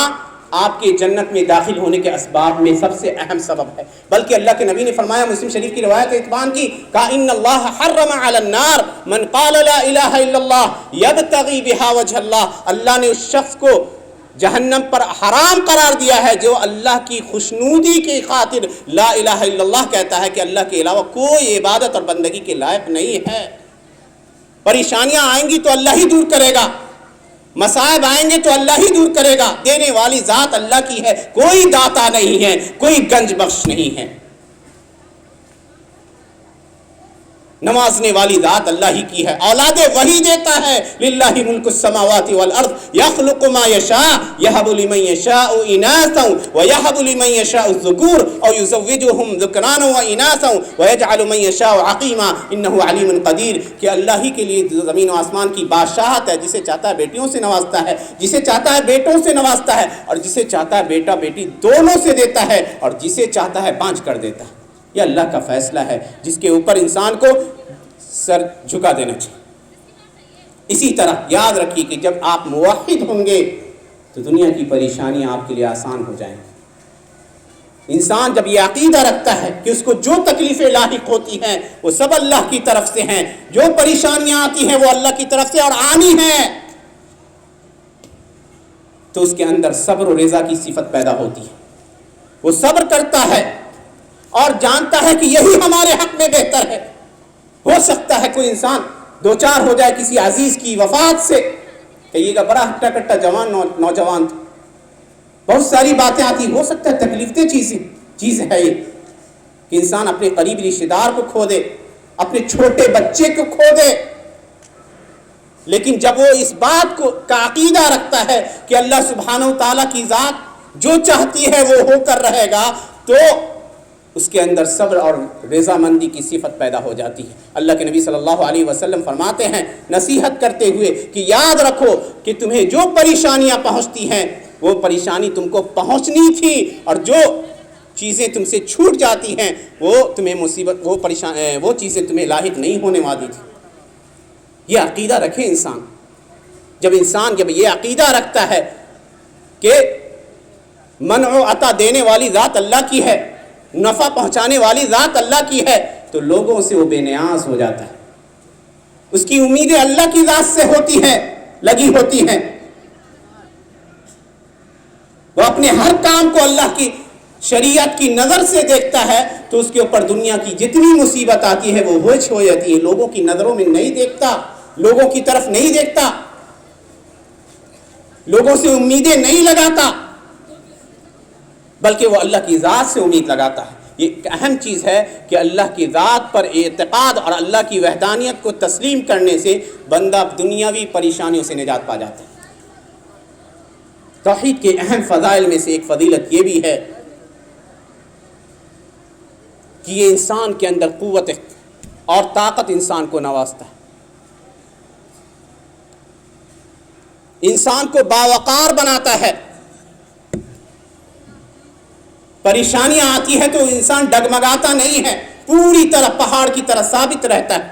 آپ کے جنت میں داخل ہونے کے اسباب میں سب سے اہم سبب ہے۔ بلکہ اللہ کے نبی نے فرمایا، مسلم شریف کی روایت اتبان کی، کہا ان اللہ حرم علی النار من قال لا الہ الا اللہ یبتغی بہا وجہ اللہ، اللہ نے اس شخص کو جہنم پر حرام قرار دیا ہے جو اللہ کی خوشنودی کی خاطر لا الہ الا اللہ کہتا ہے کہ اللہ کے علاوہ کوئی عبادت اور بندگی کے لائق نہیں ہے۔ پریشانیاں آئیں گی تو اللہ ہی دور کرے گا، مصائب آئیں گے تو اللہ ہی دور کرے گا، دینے والی ذات اللہ کی ہے، کوئی داتا نہیں ہے، کوئی گنج بخش نہیں ہے، نوازنے والی ذات اللہ ہی کی ہے، اولاد وہی دیتا ہے، للہ ملک السماوات والارض یخلق ما یشاء یہب لمن یشاء اناثا ویہب لمن یشاء الذکور او یزوجہم ذکرانا واناثا ویجعل من یشاء عقیما انہ علیم قدیر، کہ اللہ ہی کے لیے زمین و آسمان کی بادشاہت ہے، جسے چاہتا ہے بیٹیوں سے نوازتا ہے، جسے چاہتا ہے بیٹوں سے نوازتا ہے، اور جسے چاہتا ہے بیٹا بیٹی دونوں سے دیتا ہے، اور جسے چاہتا ہے بانجھ کر دیتا ہے۔ یہ اللہ کا فیصلہ ہے جس کے اوپر انسان کو سر جھکا دینا چاہیے۔ اسی طرح یاد رکھیے کہ جب آپ موحد ہوں گے تو دنیا کی پریشانیاں آپ کے لیے آسان ہو جائیں گی۔ انسان جب یہ عقیدہ رکھتا ہے کہ اس کو جو تکلیفیں لاحق ہوتی ہیں وہ سب اللہ کی طرف سے ہیں، جو پریشانیاں آتی ہیں وہ اللہ کی طرف سے اور آنی ہیں، تو اس کے اندر صبر و رضا کی صفت پیدا ہوتی ہے۔ وہ صبر کرتا ہے اور جانتا ہے کہ یہی ہمارے حق میں بہتر ہے۔ ہو سکتا ہے کوئی انسان دو چار ہو جائے کسی عزیز کی وفات سے، کہیے گا بڑا ہٹا کٹا جوان نوجوان تھا، بہت ساری باتیں آتی، ہو سکتا ہے تکلیف دہ چیز ہے یہ کہ انسان اپنے قریبی رشتہ دار کو کھو دے، اپنے چھوٹے بچے کو کھو دے، لیکن جب وہ اس بات کا عقیدہ رکھتا ہے کہ اللہ سبحانہ و تعالیٰ کی ذات جو چاہتی ہے وہ ہو کر رہے گا، تو اس کے اندر صبر اور رضامندی کی صفت پیدا ہو جاتی ہے۔ اللہ کے نبی صلی اللہ علیہ وسلم فرماتے ہیں نصیحت کرتے ہوئے کہ یاد رکھو کہ تمہیں جو پریشانیاں پہنچتی ہیں وہ پریشانی تم کو پہنچنی تھی، اور جو چیزیں تم سے چھوٹ جاتی ہیں وہ تمہیں مصیبت وہ چیزیں تمہیں لاحق نہیں ہونے والی تھی۔ یہ عقیدہ رکھے انسان، جب یہ عقیدہ رکھتا ہے کہ منع و عطا دینے والی ذات اللہ کی ہے، نفع پہنچانے والی ذات اللہ کی ہے، تو لوگوں سے وہ بے نیاز ہو جاتا ہے، اس کی امیدیں اللہ کی ذات سے ہوتی ہیں، لگی ہوتی ہیں، وہ اپنے ہر کام کو اللہ کی شریعت کی نظر سے دیکھتا ہے، تو اس کے اوپر دنیا کی جتنی مصیبت آتی ہے وہ ہوش ہو جاتی ہے، لوگوں کی نظروں میں نہیں دیکھتا، لوگوں کی طرف نہیں دیکھتا، لوگوں سے امیدیں نہیں لگاتا، بلکہ وہ اللہ کی ذات سے امید لگاتا ہے۔ یہ ایک اہم چیز ہے کہ اللہ کی ذات پر اعتقاد اور اللہ کی وحدانیت کو تسلیم کرنے سے بندہ دنیاوی پریشانیوں سے نجات پا جاتا ہے۔ توحید کے اہم فضائل میں سے ایک فضیلت یہ بھی ہے کہ یہ انسان کے اندر قوت اور طاقت انسان کو نوازتا ہے، انسان کو باوقار بناتا ہے۔ پریشانیاں آتی ہے تو انسان ڈگمگاتا نہیں ہے، پوری طرح پہاڑ کی طرح ثابت رہتا ہے،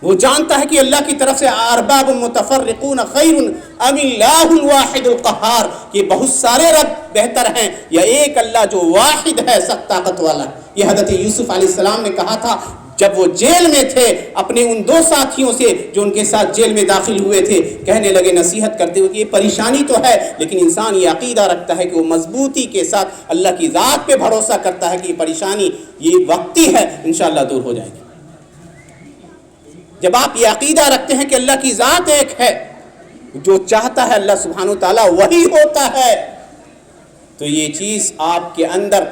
وہ جانتا ہے کہ اللہ کی طرف سے ارباب متفرقون خیر ام اللہ الواحد القہار، کہ بہت سارے رب بہتر ہیں یا ایک اللہ جو واحد ہے، سخت طاقت والا۔ یہ حضرت یوسف علیہ السلام نے کہا تھا جب وہ جیل میں تھے، اپنے ان دو ساتھیوں سے جو ان کے ساتھ جیل میں داخل ہوئے تھے، کہنے لگے نصیحت کرتے ہوئے کہ یہ پریشانی تو ہے، لیکن انسان یہ عقیدہ رکھتا ہے کہ وہ مضبوطی کے ساتھ اللہ کی ذات پہ بھروسہ کرتا ہے کہ یہ پریشانی یہ وقتی ہے، انشاءاللہ دور ہو جائے گی۔ جب آپ یہ عقیدہ رکھتے ہیں کہ اللہ کی ذات ایک ہے، جو چاہتا ہے اللہ سبحانہ و تعالیٰ وہی ہوتا ہے، تو یہ چیز آپ کے اندر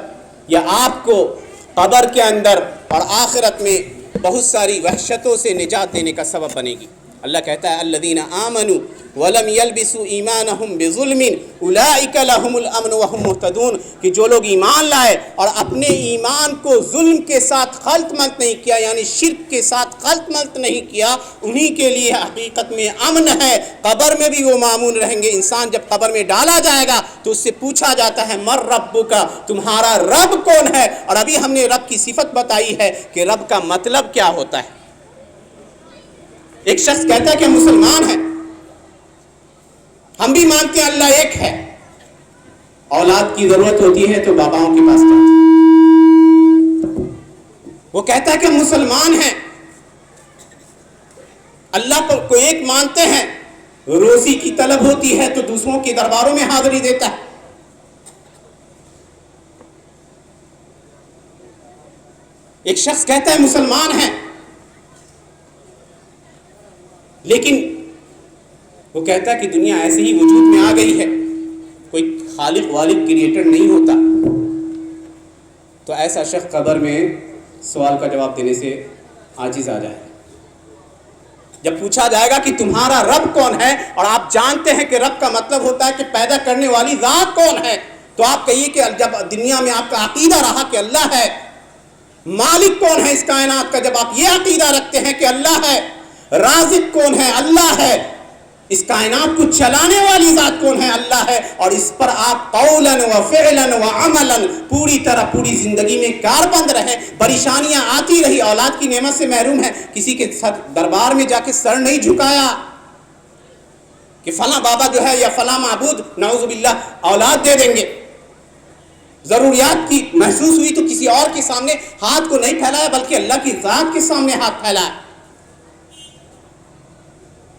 یا آپ کو قبر کے اندر اور آخرت میں بہت ساری وحشتوں سے نجات دینے کا سبب بنے گی۔ اللہ کہتا ہے الذین آمنوا ولم یلبسوا ایمانہم بظلم اولئک لہم الامن وہم مہتدون، کہ جو لوگ ایمان لائے اور اپنے ایمان کو ظلم کے ساتھ خلط ملط نہیں کیا، یعنی شرک کے ساتھ خلط ملط نہیں کیا، انہی کے لیے حقیقت میں امن ہے، قبر میں بھی وہ مامون رہیں گے۔ انسان جب قبر میں ڈالا جائے گا تو اس سے پوچھا جاتا ہے مر ربک، تمہارا رب کون ہے؟ اور ابھی ہم نے رب کی صفت بتائی ہے کہ رب کا مطلب کیا ہوتا ہے۔ ایک شخص کہتا ہے کہ ہم مسلمان ہیں، ہم بھی مانتے ہیں اللہ ایک ہے، اولاد کی ضرورت ہوتی ہے تو باباؤں کے پاس جاتے ہیں۔ وہ کہتا ہے کہ ہم مسلمان ہیں، اللہ کو ایک مانتے ہیں، روزی کی طلب ہوتی ہے تو دوسروں کے درباروں میں حاضری دیتا ہے۔ ایک شخص کہتا ہے مسلمان ہیں، لیکن وہ کہتا ہے کہ دنیا ایسے ہی وجود میں آ گئی ہے، کوئی خالق والق کریٹر نہیں ہوتا۔ تو ایسا شخص قبر میں سوال کا جواب دینے سے عاجز آ جائے۔ جب پوچھا جائے گا کہ تمہارا رب کون ہے، اور آپ جانتے ہیں کہ رب کا مطلب ہوتا ہے کہ پیدا کرنے والی ذات کون ہے، تو آپ کہیے کہ جب دنیا میں آپ کا عقیدہ رہا کہ اللہ ہے، مالک کون ہے اس کائنات کا، جب آپ یہ عقیدہ رکھتے ہیں کہ اللہ ہے، رازق کون ہے، اللہ ہے، اس کائنات کو چلانے والی ذات کون ہے، اللہ ہے، اور اس پر آپ قولاً و فعلاً و عملاً پوری طرح پوری زندگی میں کاربند رہے، پریشانیاں آتی رہی، اولاد کی نعمت سے محروم ہے، کسی کے دربار میں جا کے سر نہیں جھکایا کہ فلاں بابا جو ہے یا فلاں معبود نعوذ باللہ اولاد دے دیں گے، ضروریات کی محسوس ہوئی تو کسی اور کے سامنے ہاتھ کو نہیں پھیلایا بلکہ اللہ کی ذات کے سامنے ہاتھ پھیلایا۔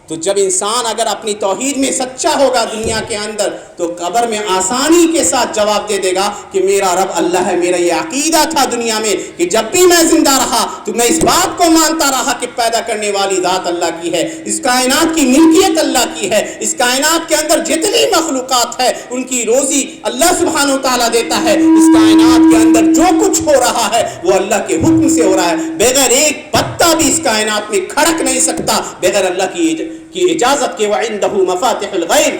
تو جب انسان اگر اپنی توحید میں سچا ہوگا دنیا کے اندر تو قبر میں آسانی کے ساتھ جواب دے دے گا کہ میرا رب اللہ ہے۔ میرا یہ عقیدہ تھا دنیا میں کہ جب بھی میں زندہ رہا تو میں اس بات کو مانتا رہا کہ پیدا کرنے والی ذات اللہ کی ہے، اس کائنات کی ملکیت اللہ کی ہے، اس کائنات کے اندر جتنی مخلوقات ہے ان کی روزی اللہ سبحانہ و تعالیٰ دیتا ہے، اس کائنات کے اندر جو کچھ ہو رہا ہے وہ اللہ کے حکم سے ہو رہا ہے، بغیر ایک پتا بھی اس کائنات میں کھڑک نہیں سکتا بغیر اللہ کی اجازت کے۔ وَعِندَهُ مَفَاتِحُ الْغَيْبِ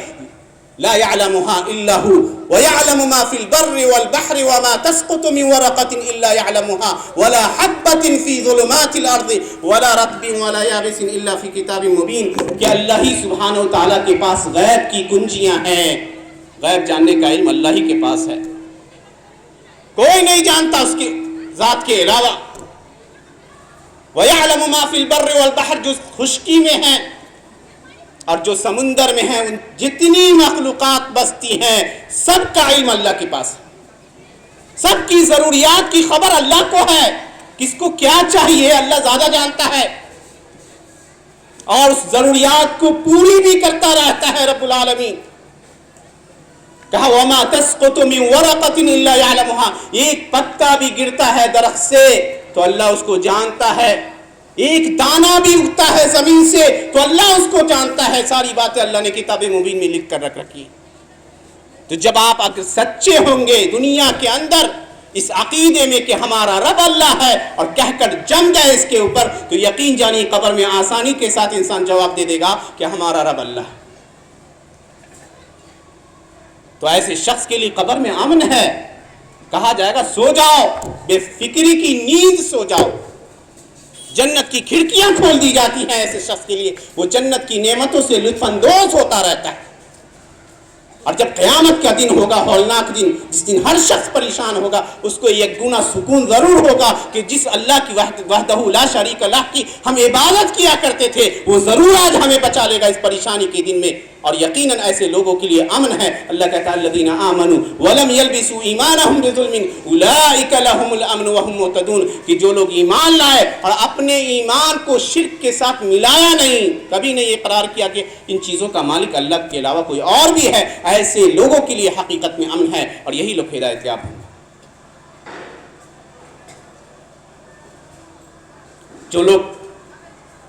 لَا يَعْلَمُهَا إِلَّا هُوَ وَيَعْلَمُ مَا فِي الْبَرِّ وَالْبَحْرِ وَمَا تَسْقُطُ مِنْ وَرَقَةٍ إِلَّا يَعْلَمُهَا وَلَا حَبَّةٍ فِي ظُلُمَاتِ الْأَرْضِ وَلَا رَطْبٍ وَلَا يَابِسٍ إِلَّا فِي كِتَابٍ مُبِينٍ کہ اللہ ہی سبحانہ و تعالیٰ کے پاس غیب کی کنجیاں ہیں، غیب جاننے کا علم اللہ ہی کے پاس ہے، کوئی نہیں جانتا اس کی ذات کے علاوہ۔ وَيَعْلَمُ مَا فِي الْبَرِّ وَالْبَحْرِ جو خشکی میں ہیں اور جو سمندر میں ہیں، ان جتنی مخلوقات بستی ہیں سب کا علم اللہ کے پاس ہے، سب کی ضروریات کی خبر اللہ کو ہے، کس کو کیا چاہیے اللہ زیادہ جانتا ہے، اور اس ضروریات کو پوری بھی کرتا رہتا ہے رب العالمین۔ کہا وَمَا تَسْقُطُ مِنْ وَرَقَةٍ إِلَّا يَعْلَمُهَا، ایک پتا بھی گرتا ہے درخت سے تو اللہ اس کو جانتا ہے، ایک دانہ بھی اگتا ہے زمین سے تو اللہ اس کو جانتا ہے، ساری باتیں اللہ نے کتاب مبین میں لکھ کر رکھ رکھی۔ تو جب آپ اگر سچے ہوں گے دنیا کے اندر اس عقیدے میں کہ ہمارا رب اللہ ہے اور کہہ کر جم گئے اس کے اوپر، تو یقین جانی قبر میں آسانی کے ساتھ انسان جواب دے دے گا کہ ہمارا رب اللہ ہے۔ تو ایسے شخص کے لیے قبر میں امن ہے، کہا جائے گا سو جاؤ، بے فکری کی نیند سو جاؤ، جنت کی کھڑکیاں کھول دی جاتی ہیں ایسے شخص کے لیے، وہ جنت کی نعمتوں سے لطف اندوز ہوتا رہتا ہے۔ اور جب قیامت کا دن ہوگا، ہولناک دن، جس دن ہر شخص پریشان ہوگا، اس کو ایک گنا سکون ضرور ہوگا کہ جس اللہ کی وحدہ لا شریک لہ کی ہم عبادت کیا کرتے تھے وہ ضرور آج ہمیں بچا لے گا اس پریشانی کے دن میں۔ اور یقیناً ایسے لوگوں کے لیے امن ہے۔ اللہ کہتا ہے الذین آمنوا ولم یلبسوا ایمانہم بظلم اولئک لہم الامن وہم مہتدون، کہ جو لوگ ایمان لائے اور اپنے ایمان کو شرک کے ساتھ ملایا نہیں، کبھی نہیں اقرار کیا کہ ان چیزوں کا مالک اللہ کے علاوہ کوئی اور بھی ہے، ایسے لوگوں کے لیے حقیقت میں امن ہے، اور یہی لوگ ہدایت یاب ہیں۔ جو لوگ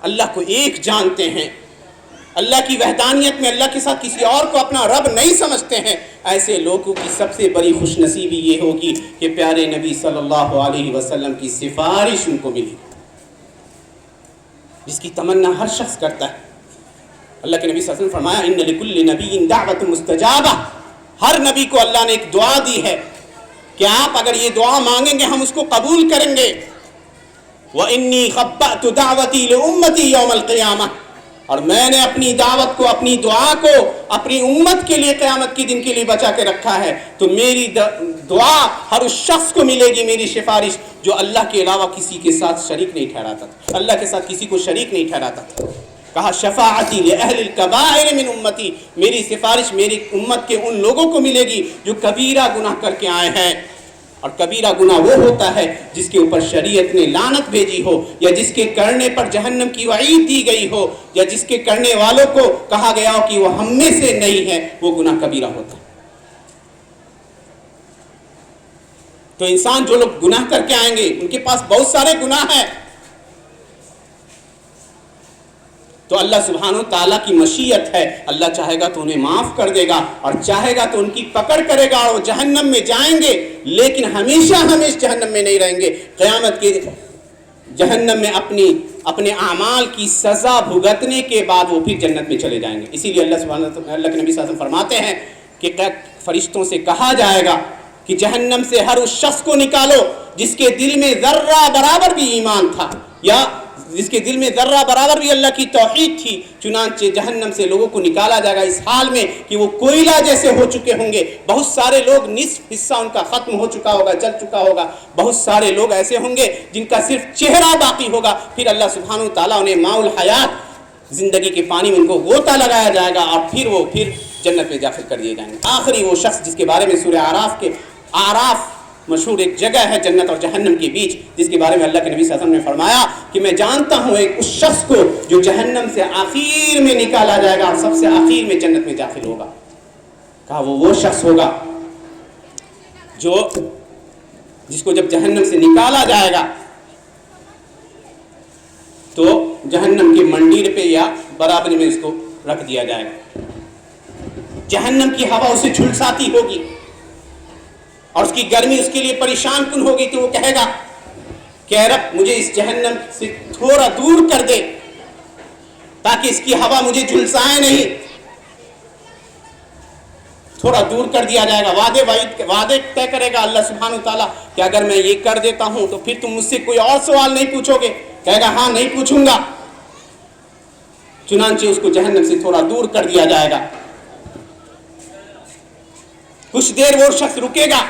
اللہ کو ایک جانتے ہیں، اللہ کی وحدانیت میں اللہ کے ساتھ کسی اور کو اپنا رب نہیں سمجھتے ہیں، ایسے لوگوں کی سب سے بڑی خوش نصیبی یہ ہوگی کہ پیارے نبی صلی اللہ علیہ وسلم کی سفارش ان کو ملی، جس کی تمنا ہر شخص کرتا ہے۔ اللہ کے نبی صلی اللہ علیہ وسلم فرمایا ان لکل نبی دعوت مستجابہ، ہر نبی کو اللہ نے ایک دعا دی ہے کہ آپ اگر یہ دعا مانگیں گے ہم اس کو قبول کریں گے. وَإِنِّي خَبَّأْتُ دَعْوَتِي لِأُمَّتِي يَوْمَ الْقِيَامَةِ، اور میں نے اپنی دعوت کو، اپنی دعا کو اپنی امت کے لیے قیامت کے دن کے لیے بچا کے رکھا ہے. تو میری دعا ہر اس شخص کو ملے گی، میری سفارش جو اللہ کے علاوہ کسی کے ساتھ شریک نہیں ٹھہراتا تھا، اللہ کے ساتھ کسی کو شریک نہیں ٹھہراتا تھا. کہا شفاعتی لأہل الکبائر من امتی، میری سفارش میری امت کے ان لوگوں کو ملے گی جو کبیرہ گناہ کر کے آئے ہیں. اور کبیرہ گناہ وہ ہوتا ہے جس کے اوپر شریعت نے لعنت بھیجی ہو، یا جس کے کرنے پر جہنم کی وعید دی گئی ہو، یا جس کے کرنے والوں کو کہا گیا ہو کہ وہ ہم میں سے نہیں ہے، وہ گناہ کبیرہ ہوتا ہے. تو انسان جو لوگ گناہ کر کے آئیں گے ان کے پاس بہت سارے گناہ ہیں، تو اللہ سبحانہ تعالیٰ کی مشیت ہے، اللہ چاہے گا تو انہیں معاف کر دے گا، اور چاہے گا تو ان کی پکڑ کرے گا اور وہ جہنم میں جائیں گے، لیکن ہمیشہ ہمیشہ جہنم میں نہیں رہیں گے. قیامت کے جہنم میں اپنے اعمال کی سزا بھگتنے کے بعد وہ پھر جنت میں چلے جائیں گے. اسی لیے اللہ کے نبی صلی اللہ علیہ وسلم فرماتے ہیں کہ فرشتوں سے کہا جائے گا کہ جہنم سے ہر اس شخص کو نکالو جس کے دل میں ذرہ برابر بھی ایمان تھا، یا جس کے دل میں ذرہ برابر بھی اللہ کی توحید تھی. چنانچہ جہنم سے لوگوں کو نکالا جائے گا اس حال میں کہ وہ کوئلہ جیسے ہو چکے ہوں گے. بہت سارے لوگ نصف حصہ ان کا ختم ہو چکا ہوگا، جل چکا ہوگا. بہت سارے لوگ ایسے ہوں گے جن کا صرف چہرہ باقی ہوگا. پھر اللہ سبحانہ تعالیٰ انہیں ماء الحیات، زندگی کے پانی میں ان کو غوطہ لگایا جائے گا، اور پھر وہ جنت میں داخل کر دیے جائیں گے. آخری وہ شخص جس کے بارے میں سورہ اعراف مشہور ایک جگہ ہے جنت اور جہنم کے بیچ، جس کے بارے میں اللہ کے نبی صلی اللہ علیہ وسلم نے فرمایا کہ میں جانتا ہوں ایک اس شخص کو جو جہنم سے آخر میں نکالا جائے گا اور سب سے آخر میں جنت میں داخل ہوگا. کہا وہ شخص ہوگا جس کو جب جہنم سے نکالا جائے گا تو جہنم کی منڈیر پہ یا برابری میں اس کو رکھ دیا جائے گا. جہنم کی ہوا اسے جھلساتی ہوگی اور اس کی گرمی اس کے لیے پریشان کن ہوگی، تو وہ کہے گا کہ اے رب مجھے اس جہنم سے تھوڑا دور کر دے تاکہ اس کی ہوا مجھے جھلسائے نہیں. تھوڑا دور کر دیا جائے گا. وعدے طے کرے گا اللہ سبحانہ تعالیٰ کہ اگر میں یہ کر دیتا ہوں تو پھر تم مجھ سے کوئی اور سوال نہیں پوچھو گے. کہے گا ہاں نہیں پوچھوں گا. چنانچہ اس کو جہنم سے تھوڑا دور کر دیا جائے گا. کچھ دیر وہ شخص رکے گا،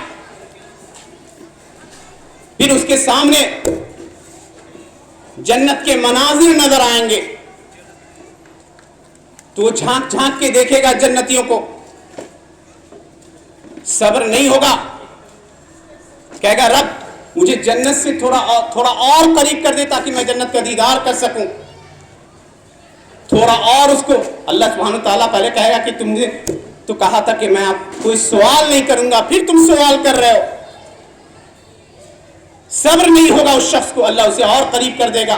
پھر اس کے سامنے جنت کے مناظر نظر آئیں گے تو وہ جھانک جھانک کے دیکھے گا جنتیوں کو. صبر نہیں ہوگا، کہے گا رب مجھے جنت سے تھوڑا اور قریب کر دے تاکہ میں جنت کا دیدار کر سکوں. تھوڑا اور اس کو اللہ سبحانہ تعالیٰ پہلے کہے گا کہ تم نے تو کہا تھا کہ میں آپ کوئی سوال نہیں کروں گا، پھر تم سوال کر رہے ہو. صبر نہیں ہوگا اس شخص کو، اللہ اسے اور قریب کر دے گا.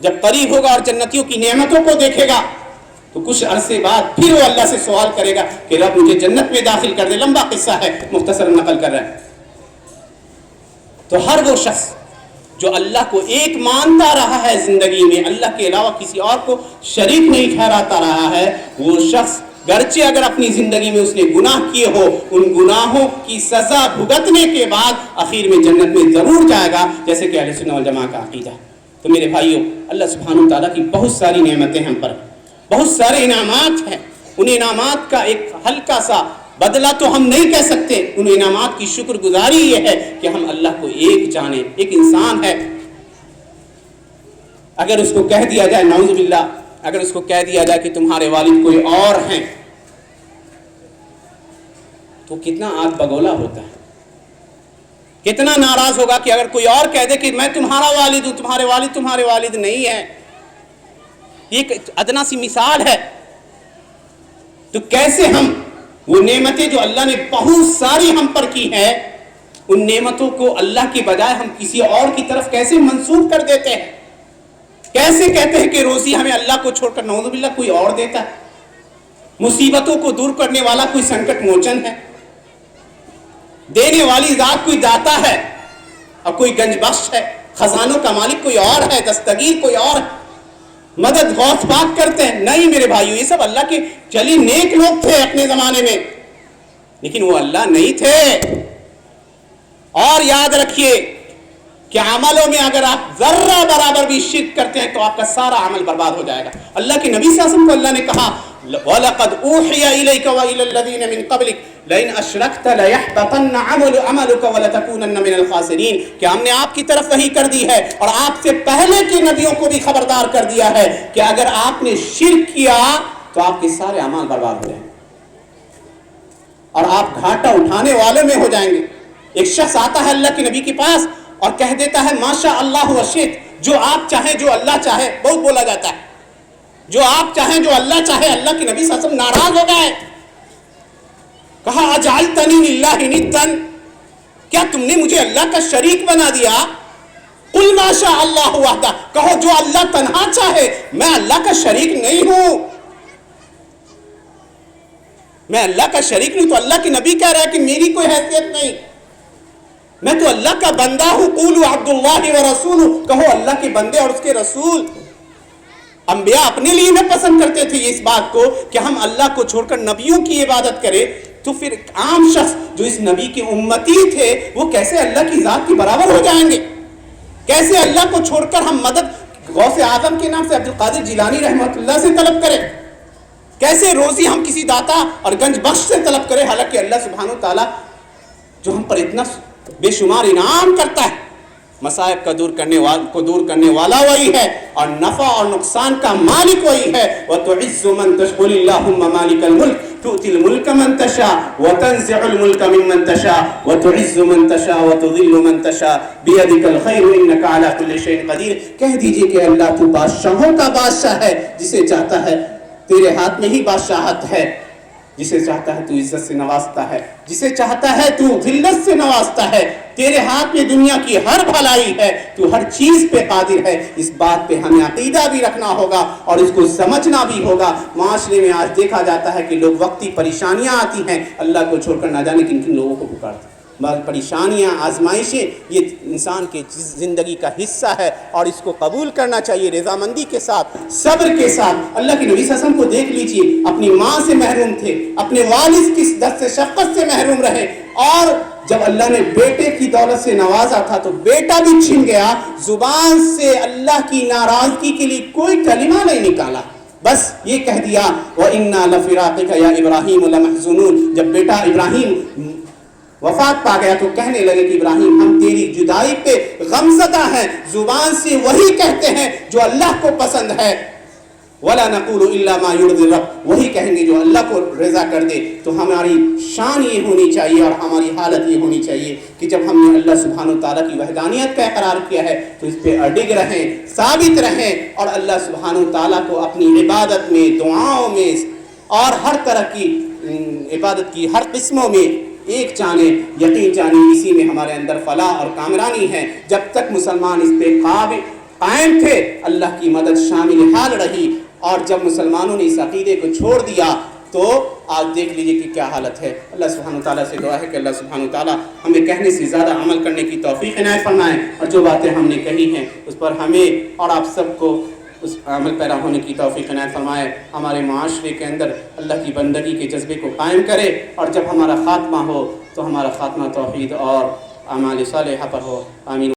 جب قریب ہوگا اور جنتیوں کی نعمتوں کو دیکھے گا تو کچھ عرصے بعد پھر وہ اللہ سے سوال کرے گا کہ رب مجھے جنت میں داخل کر دے. لمبا قصہ ہے، مختصر نقل کر رہے ہیں. تو ہر وہ شخص جو اللہ کو ایک مانتا رہا ہے زندگی میں، اللہ کے علاوہ کسی اور کو شریک نہیں ٹھہراتا رہا ہے، وہ شخص گرچہ اگر اپنی زندگی میں اس نے گناہ کیے ہو، ان گناہوں کی سزا بھگتنے کے بعد آخر میں جنت میں ضرور جائے گا، جیسے کہ اہل سنت والجماعہ کا عقیدہ ہے. تو میرے بھائیوں، اللہ سبحانہ تعالیٰ کی بہت ساری نعمتیں ہم پر، بہت سارے انعامات ہیں. ان انعامات کا ایک ہلکا سا بدلہ تو ہم نہیں کہہ سکتے. ان انعامات کی شکر گزاری یہ ہے کہ ہم اللہ کو ایک جانیں. ایک انسان ہے، اگر اس کو کہہ دیا جائے نعوذ باللہ، اگر اس کو کہہ دیا جائے کہ تمہارے والد کوئی اور ہیں تو کتنا آگ بگولا ہوتا ہے، کتنا ناراض ہوگا کہ اگر کوئی اور کہہ دے کہ میں تمہارا والد ہوں، تمہارے والد نہیں ہے. یہ ایک ادنا سی مثال ہے. تو کیسے ہم وہ نعمتیں جو اللہ نے بہت ساری ہم پر کی ہے، ان نعمتوں کو اللہ کے بجائے ہم کسی اور کی طرف کیسے منسوب کر دیتے ہیں. کیسے کہتے ہیں کہ روزی ہمیں اللہ کو چھوڑ کر نعوذ باللہ کوئی اور دیتا ہے. مصیبتوں کو دور کرنے والا کوئی سنکٹ موچن ہے. دینے والی ذات کوئی داتا ہے اور کوئی گنج بخش ہے. خزانوں کا مالک کوئی اور ہے، دستگیر کوئی اور ہے. مدد غوث پاک کرتے ہیں. نہیں میرے بھائیو، یہ سب اللہ کے چلی نیک لوگ تھے اپنے زمانے میں. لیکن وہ اللہ نہیں تھے. اور یاد رکھیے کہ عملوں میں اگر آپ ذرہ برابر بھی شرک کرتے ہیں تو آپ کا سارا عمل برباد ہو جائے گا. اللہ کے نبی صلی اللہ علیہ وسلم کو اللہ نے کہا وَلَقَدْ أُوحِيَ إِلَيْكَ وَإِلَى الَّذِينَ مِن قَبْلِكَ لَئِنْ أَشْرَكْتَ لَيَحْبَطَنَّ عَمَلُكَ وَلَتَكُونَنَّ مِنَ الْخَاسِرِينَ کہ ہم نے آپ کی طرف وحی کر دی ہے اور آپ سے پہلے کے نبیوں کو بھی خبردار کر دیا ہے کہ اگر آپ نے شرک کیا تو آپ کے سارے اعمال برباد ہو جائیں گے اور آپ گھاٹا اٹھانے والے میں ہو جائیں گے. ایک شخص آتا ہے اللہ کے نبی کے پاس اور کہہ دیتا ہے ماشاء اللہ وشئت، جو آپ چاہیں جو اللہ چاہے. بہت بولا جاتا ہے جو آپ چاہیں جو اللہ چاہے. اللہ کے نبی صلی اللہ علیہ وسلم ناراض ہو گئے. کہا اجعلتنی للہ ندا، کیا تم نے مجھے اللہ کا شریک بنا دیا؟ قل ما شاء اللہ وحدہ، کہو جو اللہ تنہا چاہے، میں اللہ کا شریک نہیں ہوں. میں اللہ کا شریک نہیں. تو اللہ کے نبی کہہ رہا ہے کہ میری کوئی حیثیت نہیں، میں تو اللہ کا بندہ ہوں. قولوا عبد اللہ ورسولہ، کہو اللہ کے بندے اور اس کے رسول. انبیاء اپنے لیے نہ پسند کرتے تھے اس بات کو کہ ہم اللہ کو چھوڑ کر نبیوں کی عبادت کریں، تو پھر عام شخص جو اس نبی کے امتی تھے وہ کیسے اللہ کی ذات کے برابر ہو جائیں گے؟ کیسے اللہ کو چھوڑ کر ہم مدد غوث اعظم کے نام سے عبد القادر جیلانی رحمۃ اللہ سے طلب کریں؟ کیسے روزی ہم کسی داتا اور گنج بخش سے طلب کریں؟ حالانکہ اللہ سبحانہ و تعالیٰ جو ہم پر اتنا بے شمار انعام کرتا ہے، مصائب کو دور کرنے والا وہی ہے اور نفع اور نقصان کا مالک وہی ہے. وَتُعِزُّ مَن تَشَاءُ قُلِ اللَّهُمَّ مَالِكَ الْمُلْكِ تُؤْتِي الْمُلْكَ مَن تَشَاءُ وَتَنزِعُ الْمُلْكَ مِمَّن تَشَاءُ وَتُعِزُّ مَن تَشَاءُ وَتُذِلُّ مَن تَشَاءُ بِيَدِكَ الْخَيْرُ إِنَّكَ عَلَى كُلِّ شَيْءٍ قَدِيرٌ. کہہ دیجئے کہ اللہ تو بادشاہوں کا بادشاہ ہے، جسے چاہتا ہے تیرے ہاتھ میں ہی بادشاہت ہے، جسے چاہتا ہے تو عزت سے نوازتا ہے، جسے چاہتا ہے تو ذلت سے نوازتا ہے. تیرے ہاتھ میں دنیا کی ہر بھلائی ہے، تو ہر چیز پہ قادر ہے. اس بات پہ ہمیں عقیدہ بھی رکھنا ہوگا اور اس کو سمجھنا بھی ہوگا. معاشرے میں آج دیکھا جاتا ہے کہ لوگ وقتی پریشانیاں آتی ہیں اللہ کو چھوڑ کر نہ جانے کن کن لوگوں کو پکارتے ہیں. پریشانیاں آزمائشیں یہ انسان کے زندگی کا حصہ ہے اور اس کو قبول کرنا چاہیے رضامندی کے ساتھ، صبر کے ساتھ. اللہ کے نبی صلی اللہ علیہ وسلم کو دیکھ لیجئے، اپنی ماں سے محروم تھے، اپنے والد کی دست شفقت سے محروم رہے، اور جب اللہ نے بیٹے کی دولت سے نوازا تھا تو بیٹا بھی چھن گیا. زبان سے اللہ کی ناراضگی کے لیے کوئی کلمہ نہیں نکالا، بس یہ کہہ دیا وَإِنَّا لَفِرَاقِكَ يَا إِبْرَاهِيمُ لَمَحْزُونُونَ. جب بیٹا ابراہیم وفات پا گیا تو کہنے لگے کہ ابراہیم ہم تیری جدائی پہ غمزدہ ہیں. زبان سے وہی کہتے ہیں جو اللہ کو پسند ہے. وَلَا نَقُولُ إِلَّا مَا يُرْضِي الرَّبَّ، وہی کہیں گے جو اللہ کو رضا کر دے. تو ہماری شان یہ ہونی چاہیے اور ہماری حالت یہ ہونی چاہیے کہ جب ہم نے اللہ سبحانہ وتعالیٰ کی وحدانیت کا اقرار کیا ہے تو اس پہ اڈگ رہیں، ثابت رہیں اور اللہ سبحانہ وتعالیٰ کو اپنی عبادت میں، دعاؤں میں اور ہر طرح کی عبادت کی ہر قسموں میں ایک جانے، یقین جانے اسی میں ہمارے اندر فلاح اور کامرانی ہے. جب تک مسلمان اس پہ قائم تھے اللہ کی مدد شامل حال رہی، اور جب مسلمانوں نے اس عقیدے کو چھوڑ دیا تو آج دیکھ لیجئے کہ کیا حالت ہے. اللہ سبحانہ وتعالیٰ سے دعا ہے کہ اللہ سبحانہ وتعالیٰ ہمیں کہنے سے زیادہ عمل کرنے کی توفیق عنایت فرمائے، اور جو باتیں ہم نے کہی ہیں اس پر ہمیں اور آپ سب کو اس عمل پیرا ہونے کی توفیق عنایت فرمائے. ہمارے معاشرے کے اندر اللہ کی بندگی کے جذبے کو قائم کرے، اور جب ہمارا خاتمہ ہو تو ہمارا خاتمہ توحید اور اعمال صالحہ پر ہو. آمین.